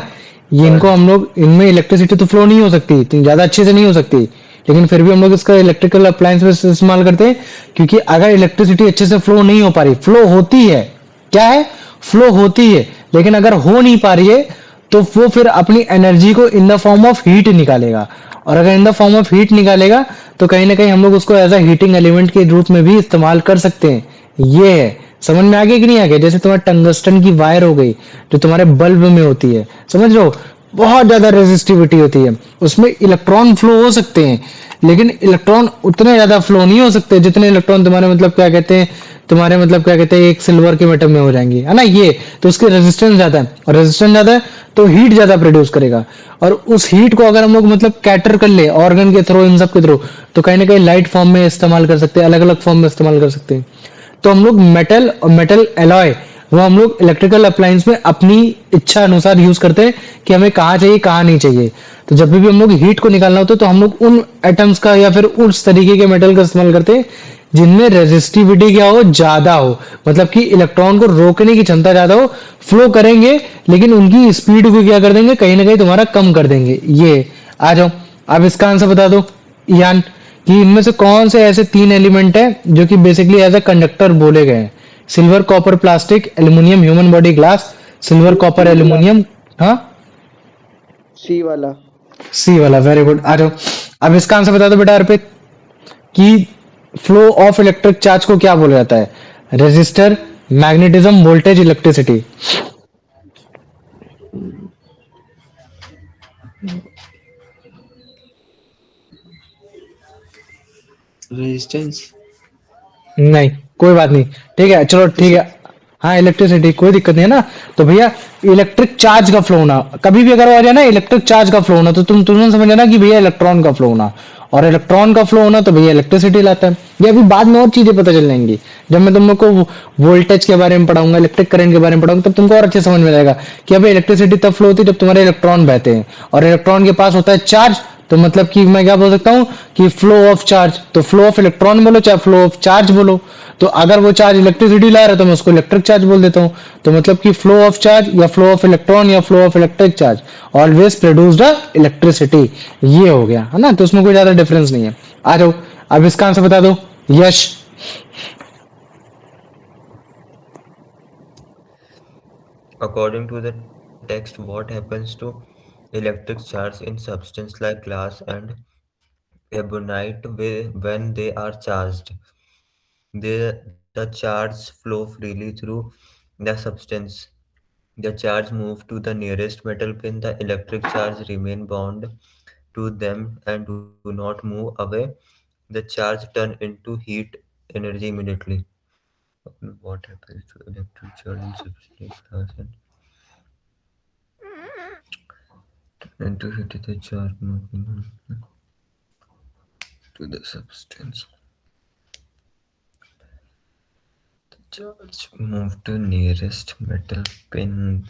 ये इनको हाँ हम लोग इनमें इलेक्ट्रिसिटी तो फ्लो नहीं हो सकती इतनी ज्यादा अच्छे से नहीं हो सकती लेकिन फिर भी हम लोग इसका इलेक्ट्रिकल अप्लायंस में इस्तेमाल करते हैं क्योंकि अगर इलेक्ट्रिसिटी अच्छे से फ्लो नहीं हो पा रही फ्लो होती है क्या है फ्लो होती है लेकिन अगर हो नहीं पा रही है तो वो फिर अपनी एनर्जी को इन द फॉर्म ऑफ हीट निकालेगा और अगर इन द फॉर्म ऑफ हीट निकालेगा तो कहीं ना कहीं हम लोग उसको एज अ हीटिंग एलिमेंट के रूप में भी इस्तेमाल कर सकते हैं ये है समझ में आ गया कि नहीं आ गया जैसे तुम्हारे टंगस्टन की वायर हो गई जो तुम्हारे बल्ब में होती है समझ रहे हो बहुत ज्यादा रेजिस्टिविटी होती है उसमें इलेक्ट्रॉन फ्लो हो सकते हैं लेकिन इलेक्ट्रॉन उतने ज्यादा फ्लो नहीं हो सकते जितने इलेक्ट्रॉन तुम्हारे मतलब क्या कहते हैं तुम्हारे मतलब क्या कहते हैं एक सिल्वर के मेटल में हो जाएंगे है ना ये तो उसकी रेजिस्टेंस ज्यादा है और रेजिस्टेंस ज्यादा है तो हीट ज्यादा प्रोड्यूस करेगा और उस हीट को अगर हम लोग मतलब कैटर कर ले ऑर्गन के थ्रू इन सब के थ्रू तो कहीं ना कहीं लाइट फॉर्म में इस्तेमाल कर सकते हैं अलग अलग फॉर्म में इस्तेमाल कर सकते हैं तो हम लोग मेटल और मेटल एलॉय वो हम लोग इलेक्ट्रिकल अप्लायंस में अपनी इच्छा अनुसार यूज करते हैं कि हमें कहाँ चाहिए कहाँ नहीं चाहिए तो जब भी हम लोग हीट को निकालना होता है तो हम लोग उन एटम्स का या फिर उस तरीके के मेटल का इस्तेमाल करते हैं जिनमें रेजिस्टिविटी क्या हो ज्यादा हो मतलब कि इलेक्ट्रॉन को रोकने की क्षमता ज्यादा हो फ्लो करेंगे लेकिन उनकी स्पीड को क्या कर देंगे कहीं ना कहीं तुम्हारा कम कर देंगे ये आ जाओ अब इसका आंसर बता दो यान कि इनमें से कौन से ऐसे तीन एलिमेंट है जो कि बेसिकली एज अ कंडक्टर बोले गए हैं silver copper plastic aluminium human body glass silver copper सी वाला एल्यूमिनियम हाँ सी वाला सी वाला वेरी गुड आ जाओ अब इसका आंसर बता दो बेटा अर्पित कि फ्लो ऑफ इलेक्ट्रिक चार्ज को क्या बोला जाता है resistor magnetism voltage electricity resistance नहीं कोई बात नहीं ठीक है चलो ठीक है हाँ इलेक्ट्रिसिटी कोई दिक्कत नहीं है ना तो भैया इलेक्ट्रिक चार्ज का फ्लो होना कभी भी अगर आ जाए ना इलेक्ट्रिक चार्ज का फ्लो होना तो तुम तुरंत समझ लेना कि भैया इलेक्ट्रॉन का फ्लो होना और इलेक्ट्रॉन का फ्लो होना तो भैया इलेक्ट्रिसिटी लाता है ये अभी बाद में और चीजें पता चल जाएंगी जब मैं तुम लोग को वोल्टेज के बारे में पढ़ाऊंगा इलेक्ट्रिक करंट के बारे में पढ़ाऊंगा तब तुमको और अच्छे समझ में आएगा कि अभी इलेक्ट्रिसिटी तब फ्लो होती है जब तुम्हारे इलेक्ट्रॉन बहते हैं और इलेक्ट्रॉन के पास होता है चार्ज तो मतलब कि मैं क्या बोल सकता हूँ कि फ्लो ऑफ चार्ज तो फ्लो ऑफ इलेक्ट्रॉन बोलो चाहे फ्लो ऑफ चार्ज बोलो तो अगर वो चार्ज इलेक्ट्रिसिटी ला रहा है तो मैं उसको इलेक्ट्रिक चार्ज बोल देता हूँ तो मतलब कि फ्लो ऑफ चार्ज या फ्लो ऑफ इलेक्ट्रॉन या flow of electric charge always produced electricity ये हो गया है ना तो उसमें कोई ज्यादा डिफरेंस नहीं है आ जाओ अब इसका आंसर बता दो यश according to the text what happens to electric charge in substance like glass and ebonite when they are charged the charge flow freely through the substance. The charge move to the nearest metal pin. The electric charge remain bound to them and do not move away. The charge turn into heat energy immediately. What happens to electric charge in substance glass and to heat the charge moving to the substance. The charge move to nearest metal pin.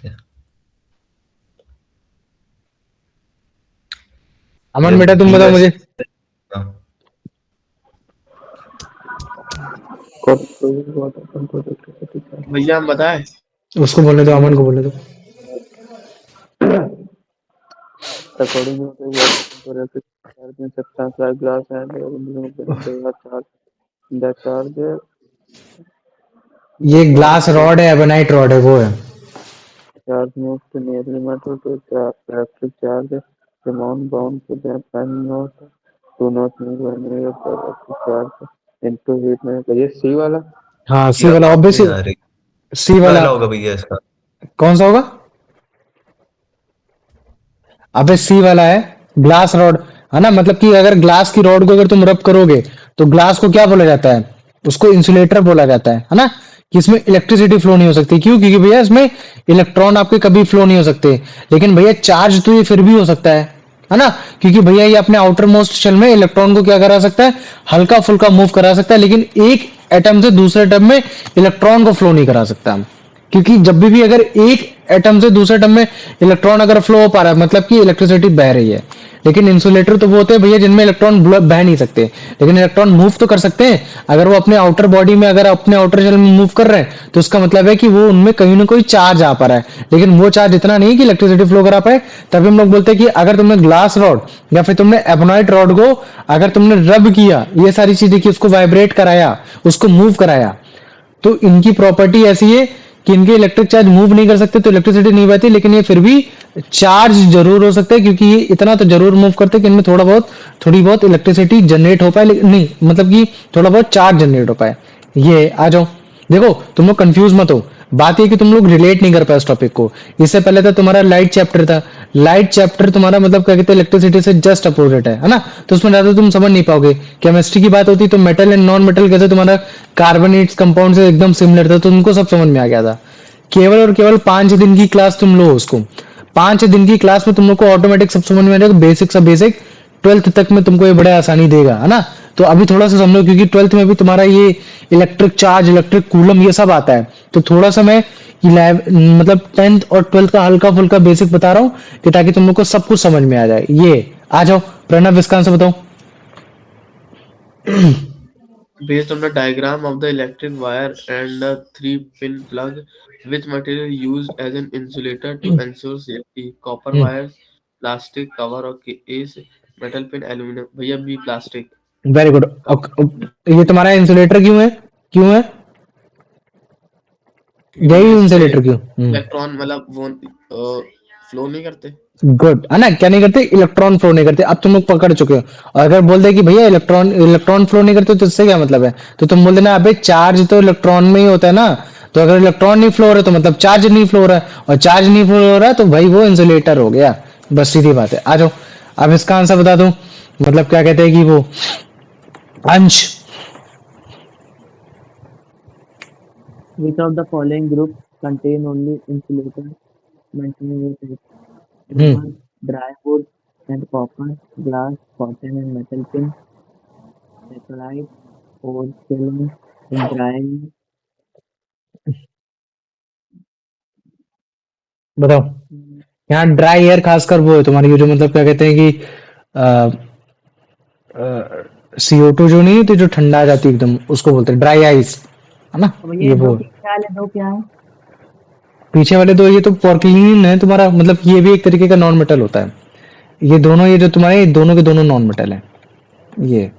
अमन ये बेटा तुम B बताओ वैसे मुझे हाँ, what happened to electricity charge? भैया हम बताएं उसको बोलने दो अमन को बोलने दो According to the what happened to electric charge in substance like glass and aluminum when they are charged. The ये charge ग्लास रॉड है एबोनाइट रॉड है वो है charge moves to nearly metal to the electric charge. amount bound to the prime node do not move any of the electric charge into heat में ये C वाला हाँ सी ये वाला आवाज ऑब्वियस, नहीं आ रही। सी वाला पहला होगा भैया इसका। कौन सा होगा? अबे सी वाला है, ग्लास रॉड, है ना? मतलब कि अगर ग्लास की रॉड को अगर तुम रब करोगे तो ग्लास को क्या बोला जाता है? उसको इंसुलेटर बोला जाता है ना? कि इसमें इलेक्ट्रिसिटी फ्लो नहीं हो सकती। क्यों? क्योंकि भैया इसमें इलेक्ट्रॉन आपके कभी फ्लो नहीं हो सकते। लेकिन भैया चार्ज तो ये फिर भी हो सकता है ना? क्योंकि भैया ये अपने आउटर मोस्ट शेल में इलेक्ट्रॉन को क्या करा सकता है? हल्का फुल्का मूव करा सकता है, लेकिन एक एटम से दूसरे एटम में इलेक्ट्रॉन को फ्लो नहीं करा सकता। क्योंकि जब भी अगर एक एटम से दूसरे एटम में इलेक्ट्रॉन अगर फ्लो हो पा रहा है, मतलब कि इलेक्ट्रिसिटी बह रही है। लेकिन इंसुलेटर तो वो होते हैं भैया जिनमें इलेक्ट्रॉन बह नहीं सकते, लेकिन इलेक्ट्रॉन मूव तो कर सकते हैं। अगर वो अपने आउटर बॉडी में, अगर अपने आउटर शेल में मूव कर रहे हैं, तो उसका मतलब है कि वो उनमें कहीं ना कोई चार्ज आ पा रहा है। लेकिन वो चार्ज इतना नहीं कि इलेक्ट्रिसिटी फ्लो करा पाए। तभी हम लोग बोलते हैं कि अगर तुमने ग्लास रॉड या फिर तुमने एबोनाइट रॉड को अगर तुमने रब किया, ये सारी चीजें की, उसको वाइब्रेट कराया, उसको मूव कराया, तो इनकी प्रॉपर्टी ऐसी है कि इनके इलेक्ट्रिक चार्ज मूव नहीं कर सकते, तो इलेक्ट्रिसिटी नहीं बहती। लेकिन ये फिर भी चार्ज जरूर हो सकता है, क्योंकि ये इतना तो जरूर मूव करते हैं कि इनमें थोड़ी बहुत इलेक्ट्रिसिटी जनरेट हो पाए, लेकिन नहीं, मतलब कि थोड़ा बहुत चार्ज जनरेट हो पाए। ये आ जाओ, देखो तुम लोग कंफ्यूज मत हो। बात ये कि तुम लोग रिलेट नहीं कर पाए उस टॉपिक को। इससे पहले तो तुम्हारा लाइट चैप्टर था। लाइट चैप्टर तुम्हारा मतलब क्या कहते हैं, इलेक्ट्रिसिटी से जस्ट अपोजिट है ना? तो उसमें ज्यादा तुम समझ नहीं पाओगे। केमिस्ट्री की बात होती तो मेटल एंड नॉन मेटल कैसे तुम्हारा कार्बोनेट्स कंपाउंड से एकदम सिमिलर था, तो तुमको सब समझ में आ गया था। केवल और केवल 5 दिन की क्लास तुम लो उसको, 5 दिन की क्लास में तुम लोग को ऑटोमेटिक सब समझ में आ जाएगा। बेसिक से बेसिक 12th तक में तुमको ये बड़े आसानी देगा, है ना? तो अभी थोड़ा सा समझो, क्योंकि 12th में भी तुम्हारा ये इलेक्ट्रिक चार्ज, इलेक्ट्रिक कूलम, ये सब आता है। तो थोड़ा सा मैं मतलब 10th और 12th का हल्का फुल्का बेसिक बता रहा हूँ, कि ताकि तुम लोग को सब कुछ समझ में आ जाए। ये आ जाओ प्रणव, इसका आंसर बताओ। Based on the diagram of the electric wire and the 3-pin plug, which material used as an insulator to ensure safety? Copper wires, plastic cover or case, metal pin, aluminum. भैया B plastic. Very good. ये तुम्हारा insulator क्यों है? क्यों है क्योंकि यही इससे इंसुलेटर क्यों? इलेक्ट्रॉन मतलब वो फ्लो नहीं करते। गुड, है ना? क्या नहीं करते? इलेक्ट्रॉन फ्लो नहीं करते। अब तुम लोग पकड़ चुके हो। और अगर बोल दे कि भैया इलेक्ट्रॉन फ्लो नहीं करते, तो इससे क्या मतलब है? तो तुम बोल देना अबे चार्ज तो इलेक्ट्रॉन में ही होता है ना। तो अगर इलेक्ट्रॉन नहीं फ्लो हो रहा है, तो मतलब चार्ज नहीं फ्लो हो रहा है, और चार्ज नहीं फ्लो हो रहा है तो भाई वो इंसुलेटर हो गया। बस सीधी बात है। आ जाओ, अब इसका आंसर बता दो। मतलब क्या कहते हैं कि वो अंश। Which of the following groups contain only insulators mentioned in the text? Rubber, dry wood and copper, glass, cotton and metal pin, saccharide, or sealant and drying. बताओ। यहाँ ड्राई एयर खासकर वो है तुम्हारी, ये जो मतलब क्या कहते हैं कि CO2 जो नहीं होती, जो ठंडा आ जाती है एकदम, उसको बोलते हैं ड्राई आइस, है ना? अब ये ये वो दो पीछे वाले दो क्या है? पीछे वाले दो, ये तो पोर्क्लिन है तुम्हारा, मतलब ये भी एक तरीके का नॉन मेटल होता है। ये दोनों, ये जो तुम्हारे, ये दोनों के दोनों नॉन मेटल है। ये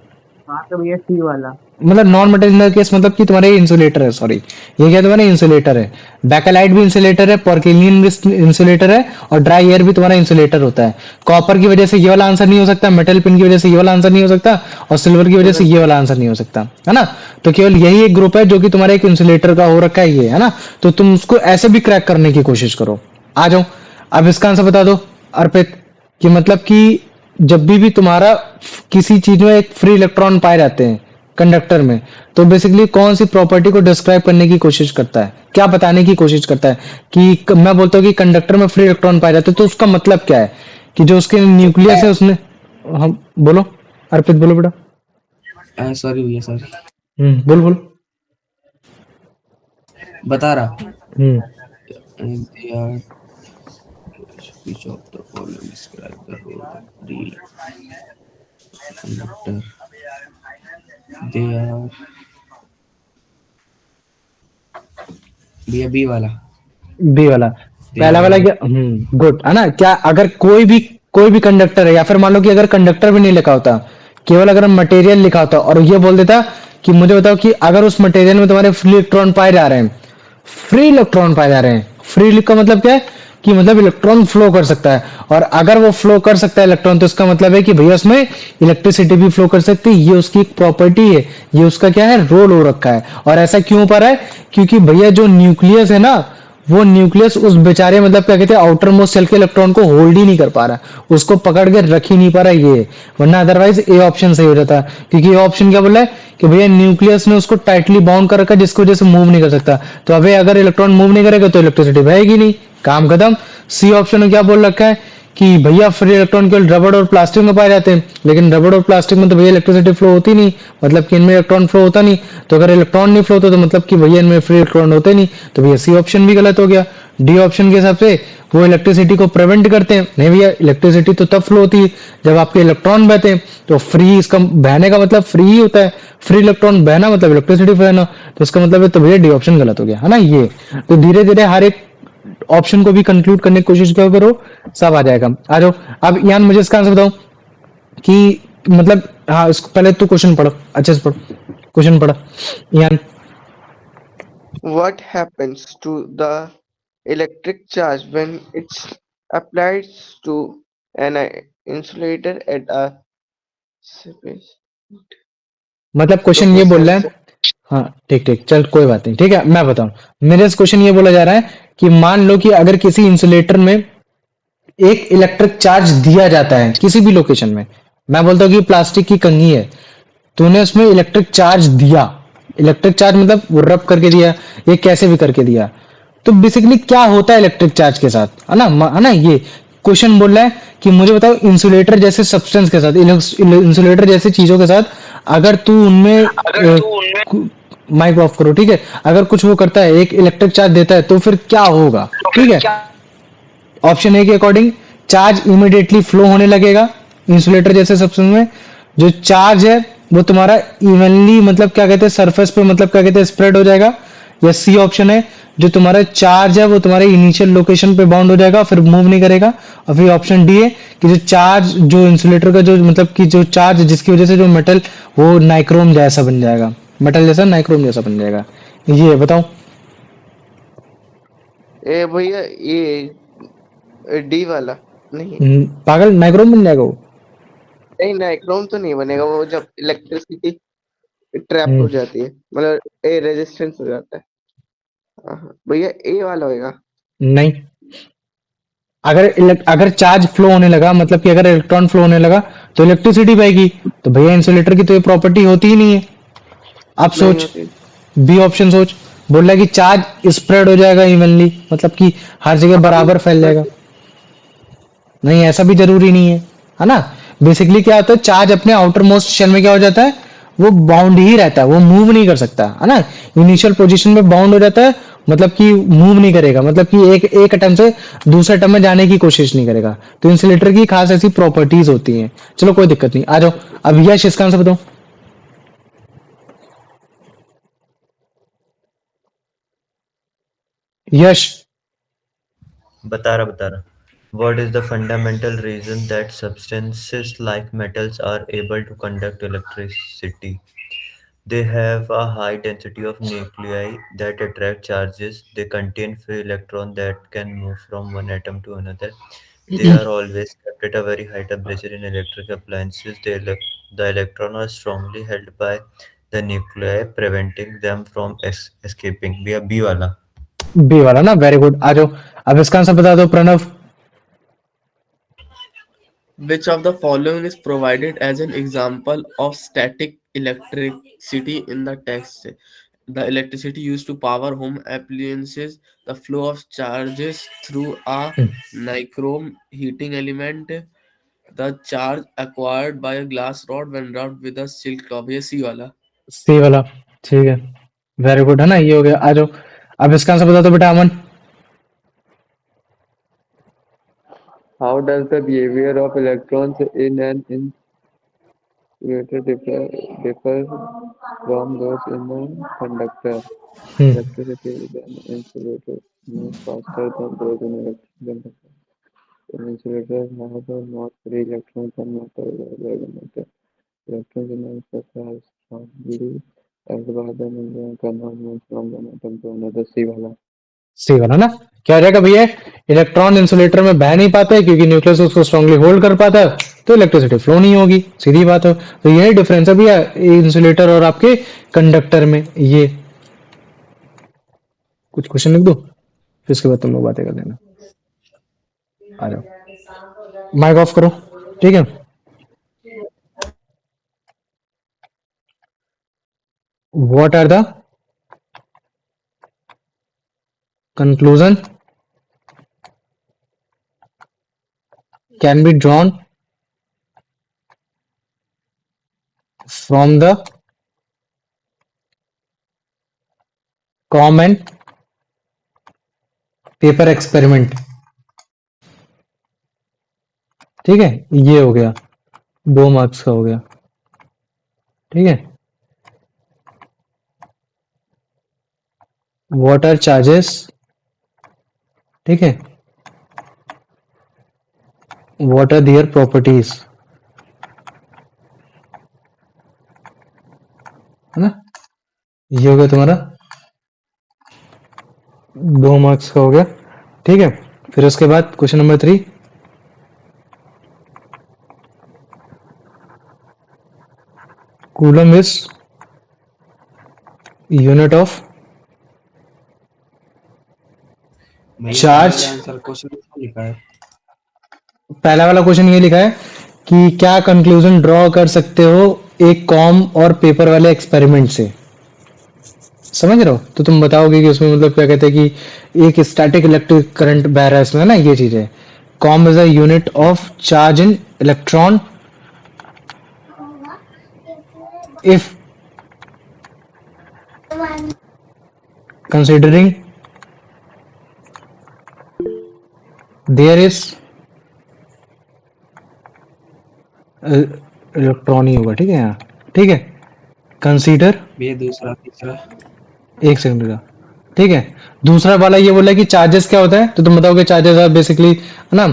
हाँ तो भैया सी वाला। मतलब non metal in the case, मतलब कि तुम्हारे इंसुलेटर है, सॉरी, ये क्या तुम्हारा इंसुलेटर है। बैकेलाइट भी इंसुलेटर है, पोर्क्लिन भी इंसुलेटर है, और ड्राई एयर भी तुम्हारा इंसुलेटर होता है। कॉपर की वजह से ये वाला आंसर नहीं हो सकता, मेटल पिन की वजह से ये वाला आंसर नहीं हो सकता, और सिल्वर की वजह से ये वाला आंसर नहीं हो सकता, है ना? तो केवल यही एक ग्रुप है जो कि तुम्हारे एक इंसुलेटर का हो रखा है, ये, है ना? तो तुम उसको ऐसे भी क्रैक करने की कोशिश करो। आ जाओ, अब इसका आंसर बता दो अर्पित, कि मतलब कि जब भी तुम्हारा किसी चीज में एक फ्री इलेक्ट्रॉन पाए जाते हैं कंडक्टर में, तो बेसिकली कौन सी प्रॉपर्टी को डिस्क्राइब करने की कोशिश करता है, क्या बताने की कोशिश करता है? कि मैं बोलता हूँ कि कंडक्टर में फ्री इलेक्ट्रॉन पाए जाते हैं, तो उसका मतलब क्या है? कि जो उसके न्यूक्लियस है उसने, हम बोलो, अर्पित बोलो बेटा। सॉरी भैया, सॉरी, बोल बोल। बता रहा। हम्म They are which of the following describe the role of free conductor? They are B वाला। बी वाला, पहला वाला क्या? गुड, है ना? क्या अगर कोई भी कंडक्टर है, या फिर मान लो कि अगर कंडक्टर भी नहीं लिखा होता, केवल अगर मटेरियल लिखा होता और ये बोल देता कि मुझे बताओ कि अगर उस मटेरियल में तुम्हारे फ्री इलेक्ट्रॉन पाए जा रहे हैं, फ्री का मतलब क्या है कि मतलब इलेक्ट्रॉन फ्लो कर सकता है, और अगर वो फ्लो कर सकता है इलेक्ट्रॉन तो इसका मतलब है कि भैया उसमें इलेक्ट्रिसिटी भी फ्लो कर सकती है। ये उसकी एक प्रॉपर्टी है, ये उसका क्या है, रोल हो रखा है। और ऐसा क्यों हो पा रहा है, क्योंकि भैया जो न्यूक्लियस है ना, वो न्यूक्लियस उस बेचारे मतलब क्या कहते हैं आउटर मोस्ट सेल के इलेक्ट्रॉन को होल्ड ही नहीं कर पा रहा है, उसको पकड़ के रख ही नहीं पा रहा है ये। वरना अदरवाइज ए ऑप्शन सही हो जाता, क्योंकि ये ऑप्शन क्या बोला है कि भैया न्यूक्लियस ने उसको टाइटली बाउंड कर रखा है जिसकी वजह से मूव नहीं कर सकता। तो अबे अगर इलेक्ट्रॉन मूव नहीं करेगा तो इलेक्ट्रिसिटी बहेगी नहीं, काम खत्म। सी ऑप्शन में क्या बोल रखा है कि भैया फ्री इलेक्ट्रॉन केवल रबड़ और प्लास्टिक में पाए जाते हैं, लेकिन रबड़ और प्लास्टिक में तो भैया इलेक्ट्रिसिटी फ्लो होती नहीं, मतलब कि इनमें इलेक्ट्रॉन फ्लो होता नहीं। तो अगर इलेक्ट्रॉन नहीं फ्लो होता तो मतलब कि भैया इनमें फ्री इलेक्ट्रॉन होते नहीं, तो भैया सी ऑप्शन भी गलत हो गया। डी ऑप्शन के हिसाब से वो इलेक्ट्रिसिटी को प्रिवेंट करते हैं, नहीं भैया इलेक्ट्रिसिटी तो तब फ्लो होती है जब आपके इलेक्ट्रॉन बहते हैं। तो फ्री, इसका बहने का मतलब फ्री ही होता है, फ्री इलेक्ट्रॉन बहना मतलब इलेक्ट्रिसिटी बहना, तो इसका मतलब है तो भैया डी ऑप्शन गलत हो गया है ना ये। तो धीरे धीरे हर एक ऑप्शन को भी कंक्लूड करने की कोशिश करो, सब आ जाएगा। आ जाओ। अब यान मुझे इसका आंसर बताओ कि मतलब, हाँ इसको पहले तू क्वेश्चन पढ़ो, अच्छे से पढ़ो क्वेश्चन पढ़ो यान। What happens to the electric charge when it's applied to an insulator at a surface? मतलब तो क्वेश्चन ये बोल क्वेश्चन रहा है, हाँ ठीक ठीक चल कोई बात नहीं, ठीक है मैं बताऊं। मेरे से क्वेश्चन ये बोला जा रहा है कि मान लो कि अगर किसी इंसुलेटर में एक इलेक्ट्रिक चार्ज दिया जाता है किसी भी लोकेशन में, मैं बोलता हूँ कि प्लास्टिक की कंघी है, तूने उसमें इलेक्ट्रिक चार्ज दिया, इलेक्ट्रिक चार्ज मतलब वो रब करके दिया, ये कैसे भी करके दिया, तो बेसिकली क्या होता है इलेक्ट्रिक चार्ज के साथ, है ना, है ना। ये क्वेश्चन बोल रहा है कि मुझे बताओ इंसुलेटर जैसे सब्सटेंस के साथ, इंसुलेटर जैसे चीजों के साथ, अगर तू उनमें माइक ऑफ करो, ठीक है, अगर कुछ वो करता है, एक इलेक्ट्रिक चार्ज देता है तो फिर क्या होगा, ठीक है। ऑप्शन ए के अकॉर्डिंग चार्ज इमीडिएटली फ्लो होने लगेगा इंसुलेटर जैसे सब्सटेंस में, जो चार्ज है वो तुम्हारा इवनली मतलब क्या कहते हैं सरफेस पे मतलब क्या कहते हैं स्प्रेड हो जाएगा। या सी ऑप्शन है, जो तुम्हारा चार्ज है वो तुम्हारे इनिशियल लोकेशन पे बाउंड हो जाएगा फिर मूव नहीं करेगा। और फिर ऑप्शन डी है कि जो चार्ज, जो इंसुलेटर का जो मतलब कि जो चार्ज जिसकी वजह से जो मेटल वो नाइक्रोम जैसा बन जाएगा, मेटल जैसा नाइक्रोम जैसा बन जाएगा। ये बताओ। ए भैया ये डी वाला नहीं। पागल नाइक्रोम बन जाएगा वो। नहीं नाइक्रोम तो नहीं बनेगा, वो जब इलेक्ट्रिसिटी ट्रैप हम्म, हो जाती है मतलब ए रेजिस्टेंस हो जाता है। हाँ, भैया ए वाला होएगा। नहीं, अगर चार्ज फ्लो होने लगा मतलब कि अगर इलेक्ट्रॉन फ्लो होने लगा तो इलेक्ट्रिसिटी पाएगी, तो भैया इंसुलेटर की तो ये प्रॉपर्टी होती ही नहीं है। अब नहीं सोच, होती। बी ऑप्शन सोच, बोल रहा है कि चार्ज स्प्रेड हो जाएगा इवनली, मतलब कि हर जगह बराबर फैल जाएगा। नहीं ऐसा भी जरूरी नहीं है ना। बेसिकली क्या होता है, चार्ज अपने आउटर मोस्ट शेल में क्या हो जाता है, वो बाउंड ही रहता है, वो मूव नहीं कर सकता, है ना। इनिशियल पोजीशन में बाउंड हो जाता है, मतलब कि मूव नहीं करेगा, मतलब कि एक अटम से दूसरे अटम में जाने की कोशिश नहीं करेगा। तो इंसुलेटर की खास ऐसी प्रॉपर्टीज होती हैं। चलो कोई दिक्कत नहीं, आ जाओ। अब यश इसका आंसर बताओ। यश। बता रहा What is the fundamental reason that substances like metals are able to conduct electricity? They have a high density of nuclei that attract charges. They contain free electrons that can move from one atom to another. They are always kept at a very high temperature in electric appliances. The electrons are strongly held by the nuclei, preventing them from escaping. We are B वाला. B वाला ना, very good, आ जाओ। अब इसका answer बता दो Pranav. Which of the following is provided as an example of static electricity in the text? The electricity used to power home appliances, the flow of charges through a nichrome heating element, the charge acquired by a glass rod when rubbed with a silk top. ये सी वाला। सी वाला, ठीक है, very good, है ना, ये हो गया। आ जाओ। अब इसका आंसर बता दो बेटा अमन। How does the behavior of electrons in an insulator differ from those in a conductor? Hmm, Electricity in an insulator moves faster than those in electric conductor. In insulators, however, not free electrons are not available. Electrons in an insulator are strongly held by the medium cannot move from one atom to another. C वाला। सी वाला ना, क्या हो जाएगा भैया, electron insulator में बह नहीं पाते क्योंकि न्यूक्लियस उसको स्ट्रांगली होल्ड कर पाता है, तो इलेक्ट्रिसिटी फ्लो नहीं होगी, सीधी बात है। तो यही डिफरेंस है भैया इंसुलेटर और आपके कंडक्टर में। ये कुछ क्वेश्चन लिख दो, फिर उसके बाद तुम लोग बातें कर लेना। आ जाओ, माइक ऑफ करो, ठीक है। What are the conclusion can be drawn from the common paper experiment? ठीक है, ये हो गया, 2 मार्क्स का हो गया, ठीक है। व्हाट आर चार्जेस, ठीक है, व्हाट आर देयर प्रॉपर्टीज, है ना। ये हो गया तुम्हारा, 2 मार्क्स का हो गया, ठीक है। फिर उसके बाद question number 3, coulomb is unit of भैया चार्ज। पहले आंसर क्वेश्चन में लिखा है। पहला वाला क्वेश्चन ये लिखा है कि क्या कंक्लूजन ड्रॉ कर सकते हो एक कॉम और पेपर वाले एक्सपेरिमेंट से, समझ रहे हो। तो तुम बताओगे कि उसमें मतलब क्या कहते हैं कि एक स्टैटिक इलेक्ट्रिक करंट बह रहा है इसमें ना, ये चीज है। Coulomb is a unit of charge in electron if considering there is electron ही होगा, ठीक है यहाँ, ठीक है। कंसीडर, भैया दूसरा तीसरा। एक सेकंड का, ठीक है। दूसरा वाला ये बोला कि चार्जेस क्या होता है, तो तुम बताओगे चार्जेस आर बेसिकली, है ना,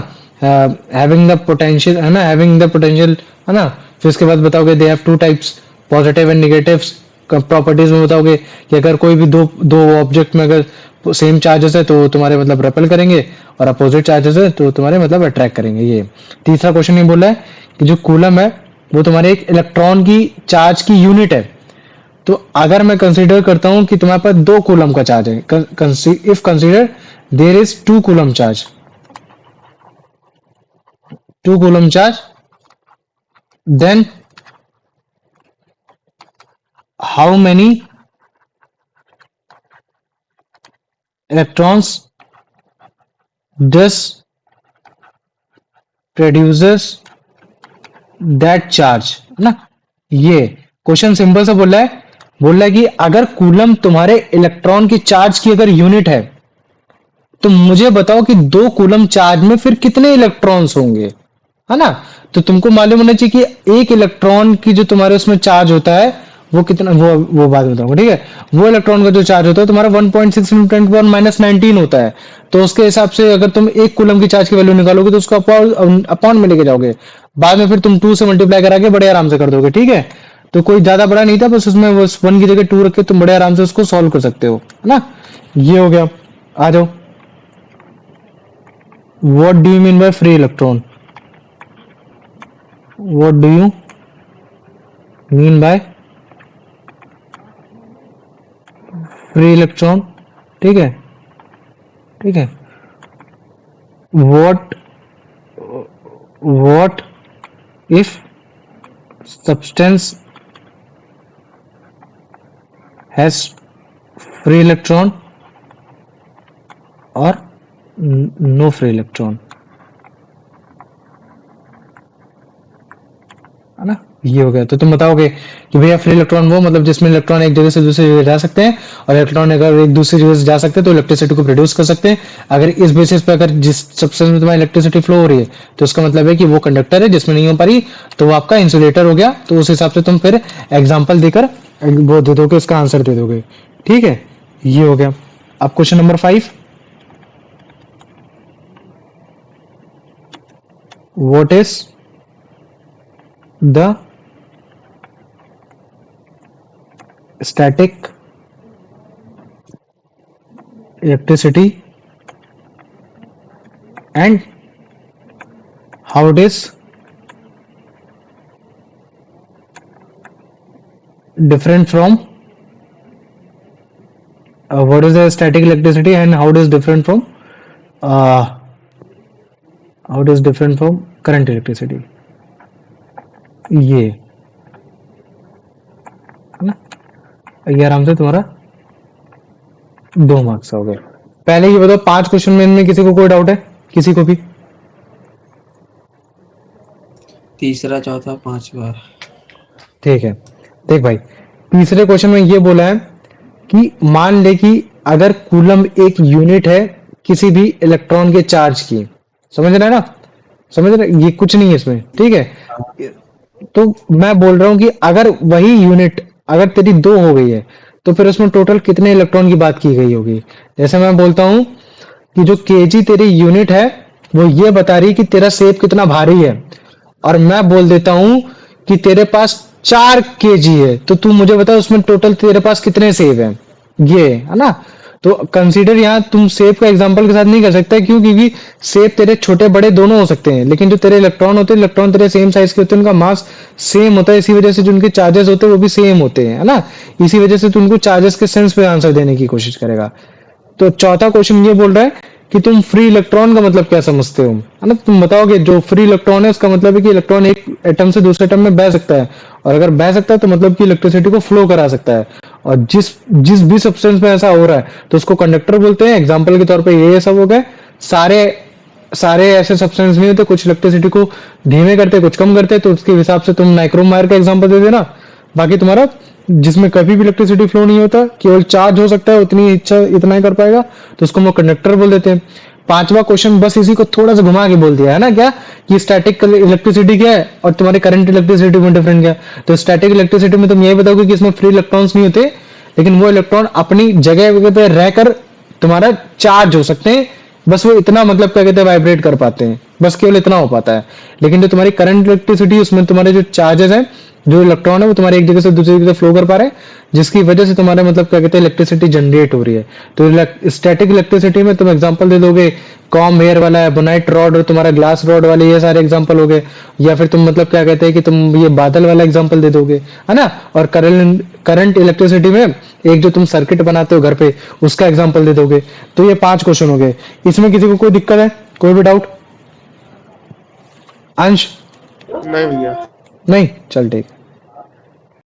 हैविंग द पोटेंशियल, है ना, हैविंग द पोटेंशियल, है ना। फिर उसके बाद बताओगे they have two types, positive and negatives. Properties में बताओगे कि अगर कोई भी दो दो ऑब्जेक्ट में अगर सेम चार्जेस है तो तुम्हारे मतलब रेपल करेंगे, और अपोजिट चार्जेस है तो तुम्हारे मतलब अट्रैक्ट करेंगे। ये तीसरा क्वेश्चन ये बोला है कि जो कूलम है वो तुम्हारे एक इलेक्ट्रॉन की चार्ज की यूनिट है। तो अगर मैं कंसीडर करता हूं कि तुम्हारे पास 2 कूलम का चार्ज है, if consider there is 2 coulomb charge, 2 coulomb charge, then how many electrons does produces that charge, है ना। ये क्वेश्चन सिंपल से बोल रहा है कि अगर कूलम तुम्हारे इलेक्ट्रॉन की चार्ज की अगर यूनिट है, तो मुझे बताओ कि 2 कूलम चार्ज में फिर कितने इलेक्ट्रॉन्स होंगे, है ना। तो तुमको मालूम होना चाहिए कि एक इलेक्ट्रॉन की जो तुम्हारे उसमें चार्ज होता है वो कितना, वो बाद में बताऊंगा, ठीक है। वो इलेक्ट्रॉन का जो चार्ज होता है तुम्हारा 1.6 × 10⁻19 होता है। तो उसके हिसाब से अगर तुम 1 कूलम की चार्ज की वैल्यू निकालोगे तो उसको अपॉन में लेके जाओगे, बाद में फिर तुम 2 से मल्टीप्लाई करा के बड़े आराम से कर दोगे, ठीक है। तो कोई ज्यादा बड़ा नहीं था, बस उसमें बस 1 की जगह 2 रख के तुम बड़े आराम से उसको सॉल्व कर सकते हो, है ना। ये हो गया। आ जाओ, what do you mean by free electron, what do you mean by free electron, ठीक है, ठीक है। What what if substance has free electron और नो फ्री इलेक्ट्रॉन, है ना। ये हो गया। तो तुम बताओगे कि भैया फ्री इलेक्ट्रॉन वो मतलब जिसमें इलेक्ट्रॉन एक जगह से दूसरी जगह जा सकते हैं, और इलेक्ट्रॉन अगर एक दूसरी जगह से जा सकते हैं तो इलेक्ट्रिसिटी को प्रोड्यूस कर सकते हैं। अगर इस बेसिस पे अगर जिस सब्सटेंस में तुम्हारी इलेक्ट्रिसिटी फ्लो हो रही है तो उसका मतलब है कि वो कंडक्टर है, जिसमें नहीं हो पा रही तो वो आपका इंसुलेटर हो गया। तो उस हिसाब से तुम फिर एग्जाम्पल देकर वो दे दोगे, उसका आंसर दे दोगे, ठीक है। ये हो गया। अब question number 5, what is the static electricity and how it is different from what is the static electricity and how it is different from uh, current electricity. ये है ना, ये आराम से तुम्हारा 2 मार्क्स हो गए। पहले ये बताओ 5 क्वेश्चन में इनमें किसी को कोई डाउट है? किसी को भी? तीसरा, चौथा, पांचवा। ठीक है, देख भाई, तीसरे क्वेश्चन में ये बोला है कि मान ले कि अगर कूलम एक यूनिट है किसी भी इलेक्ट्रॉन के चार्ज की, समझ रहा है ना, समझ रहे, ये कुछ नहीं है इसमें, ठीक है। तो मैं बोल रहा हूं कि अगर वही यूनिट अगर तेरी 2 हो गई है तो फिर उसमें टोटल कितने इलेक्ट्रॉन की बात की गई होगी। जैसे मैं बोलता हूं कि जो केजी तेरी यूनिट है वो ये बता रही कि तेरा सेब कितना भारी है, और मैं बोल देता हूं कि तेरे पास 4 केजी है, तो तू मुझे बता उसमें टोटल तेरे पास कितने सेब हैं, ये है ना। तो कंसीडर यहाँ तुम सेब का एग्जांपल के साथ नहीं कर सकते, क्यों? क्योंकि सेब तेरे छोटे बड़े दोनों हो सकते हैं, लेकिन जो तेरे इलेक्ट्रॉन होते हैं, इलेक्ट्रॉन तेरे सेम साइज के होते हैं, उनका मास सेम होता है, इसी वजह से जो उनके चार्जेस होते हैं वो भी सेम होते हैं, है ना। इसी वजह से तू उनको चार्जेस के सेंस पे आंसर देने की कोशिश करेगा। तो चौथा क्वेश्चन ये बोल रहा है कि तुम फ्री इलेक्ट्रॉन का मतलब क्या समझते हो, है ना। तुम बताओगे जो फ्री इलेक्ट्रॉन है उसका मतलब है कि इलेक्ट्रॉन एक एटम से दूसरे एटम में बह सकता है, और अगर बह सकता है तो मतलब कि इलेक्ट्रिसिटी को फ्लो करा सकता है, और जिस जिस भी सब्सटेंस में ऐसा हो रहा है तो उसको कंडक्टर बोलते हैं। एग्जाम्पल के तौर पे ये सब हो गए, सारे सारे ऐसे सब्सटेंस नहीं होते, कुछ इलेक्ट्रिसिटी को धीमे करते, कुछ कम करते, तो उसके हिसाब से तुम नाइक्रोम वायर का एग्जाम्पल दे देना। बाकी तुम्हारा जिसमें कभी भी इलेक्ट्रिसिटी फ्लो नहीं होता, केवल चार्ज हो सकता है, उतनी इच्छा इतना ही कर पाएगा, तो उसको हम कंडक्टर बोल देते हैं। पांचवा क्वेश्चन बस इसी को थोड़ा सा घुमा के बोल दिया है ना, क्या कि स्टैटिक इलेक्ट्रिसिटी क्या है और तुम्हारे करंट इलेक्ट्रिसिटी में डिफरेंट क्या है। तो स्टैटिक इलेक्ट्रिसिटी में तुम यही बताओगे कि इसमें फ्री इलेक्ट्रॉन्स नहीं होते, लेकिन वो इलेक्ट्रॉन अपनी जगह पे रहकर तुम्हारा चार्ज हो सकते हैं, बस वो इतना मतलब क्या कहते हैं वाइब्रेट कर पाते हैं, बस केवल इतना हो पाता है। लेकिन जो तुम्हारी करंट इलेक्ट्रिसिटी उसमें तुम्हारे जो चार्जेस हैं, जो इलेक्ट्रॉन है वो तुम्हारे एक जगह से दूसरी जगह फ्लो कर पा रहे हैं, जिसकी वजह से तुम्हारे मतलब क्या कहते हैं इलेक्ट्रिसिटी जनरेट हो रही है। तो स्टैटिक इलेक्ट्रिसिटी में तुम एग्जांपल दे दोगे कॉम हेयर वाला, एबोनाइट रॉड और तुम्हारा ग्लास रॉड वाले, ये सारे एग्जांपल हो गए। या फिर तुम मतलब क्या कहते हैं कि तुम ये बादल वाला एग्जांपल दे दोगे, है ना। और करंट इलेक्ट्रिसिटी में एक जो तुम सर्किट बनाते हो घर पे, उसका एग्जांपल दे दोगे। तो ये 5 क्वेश्चन हो गए। इसमें किसी को कोई दिक्कत है, कोई भी डाउट? अंश? नहीं भैया। नहीं, चल ठीक।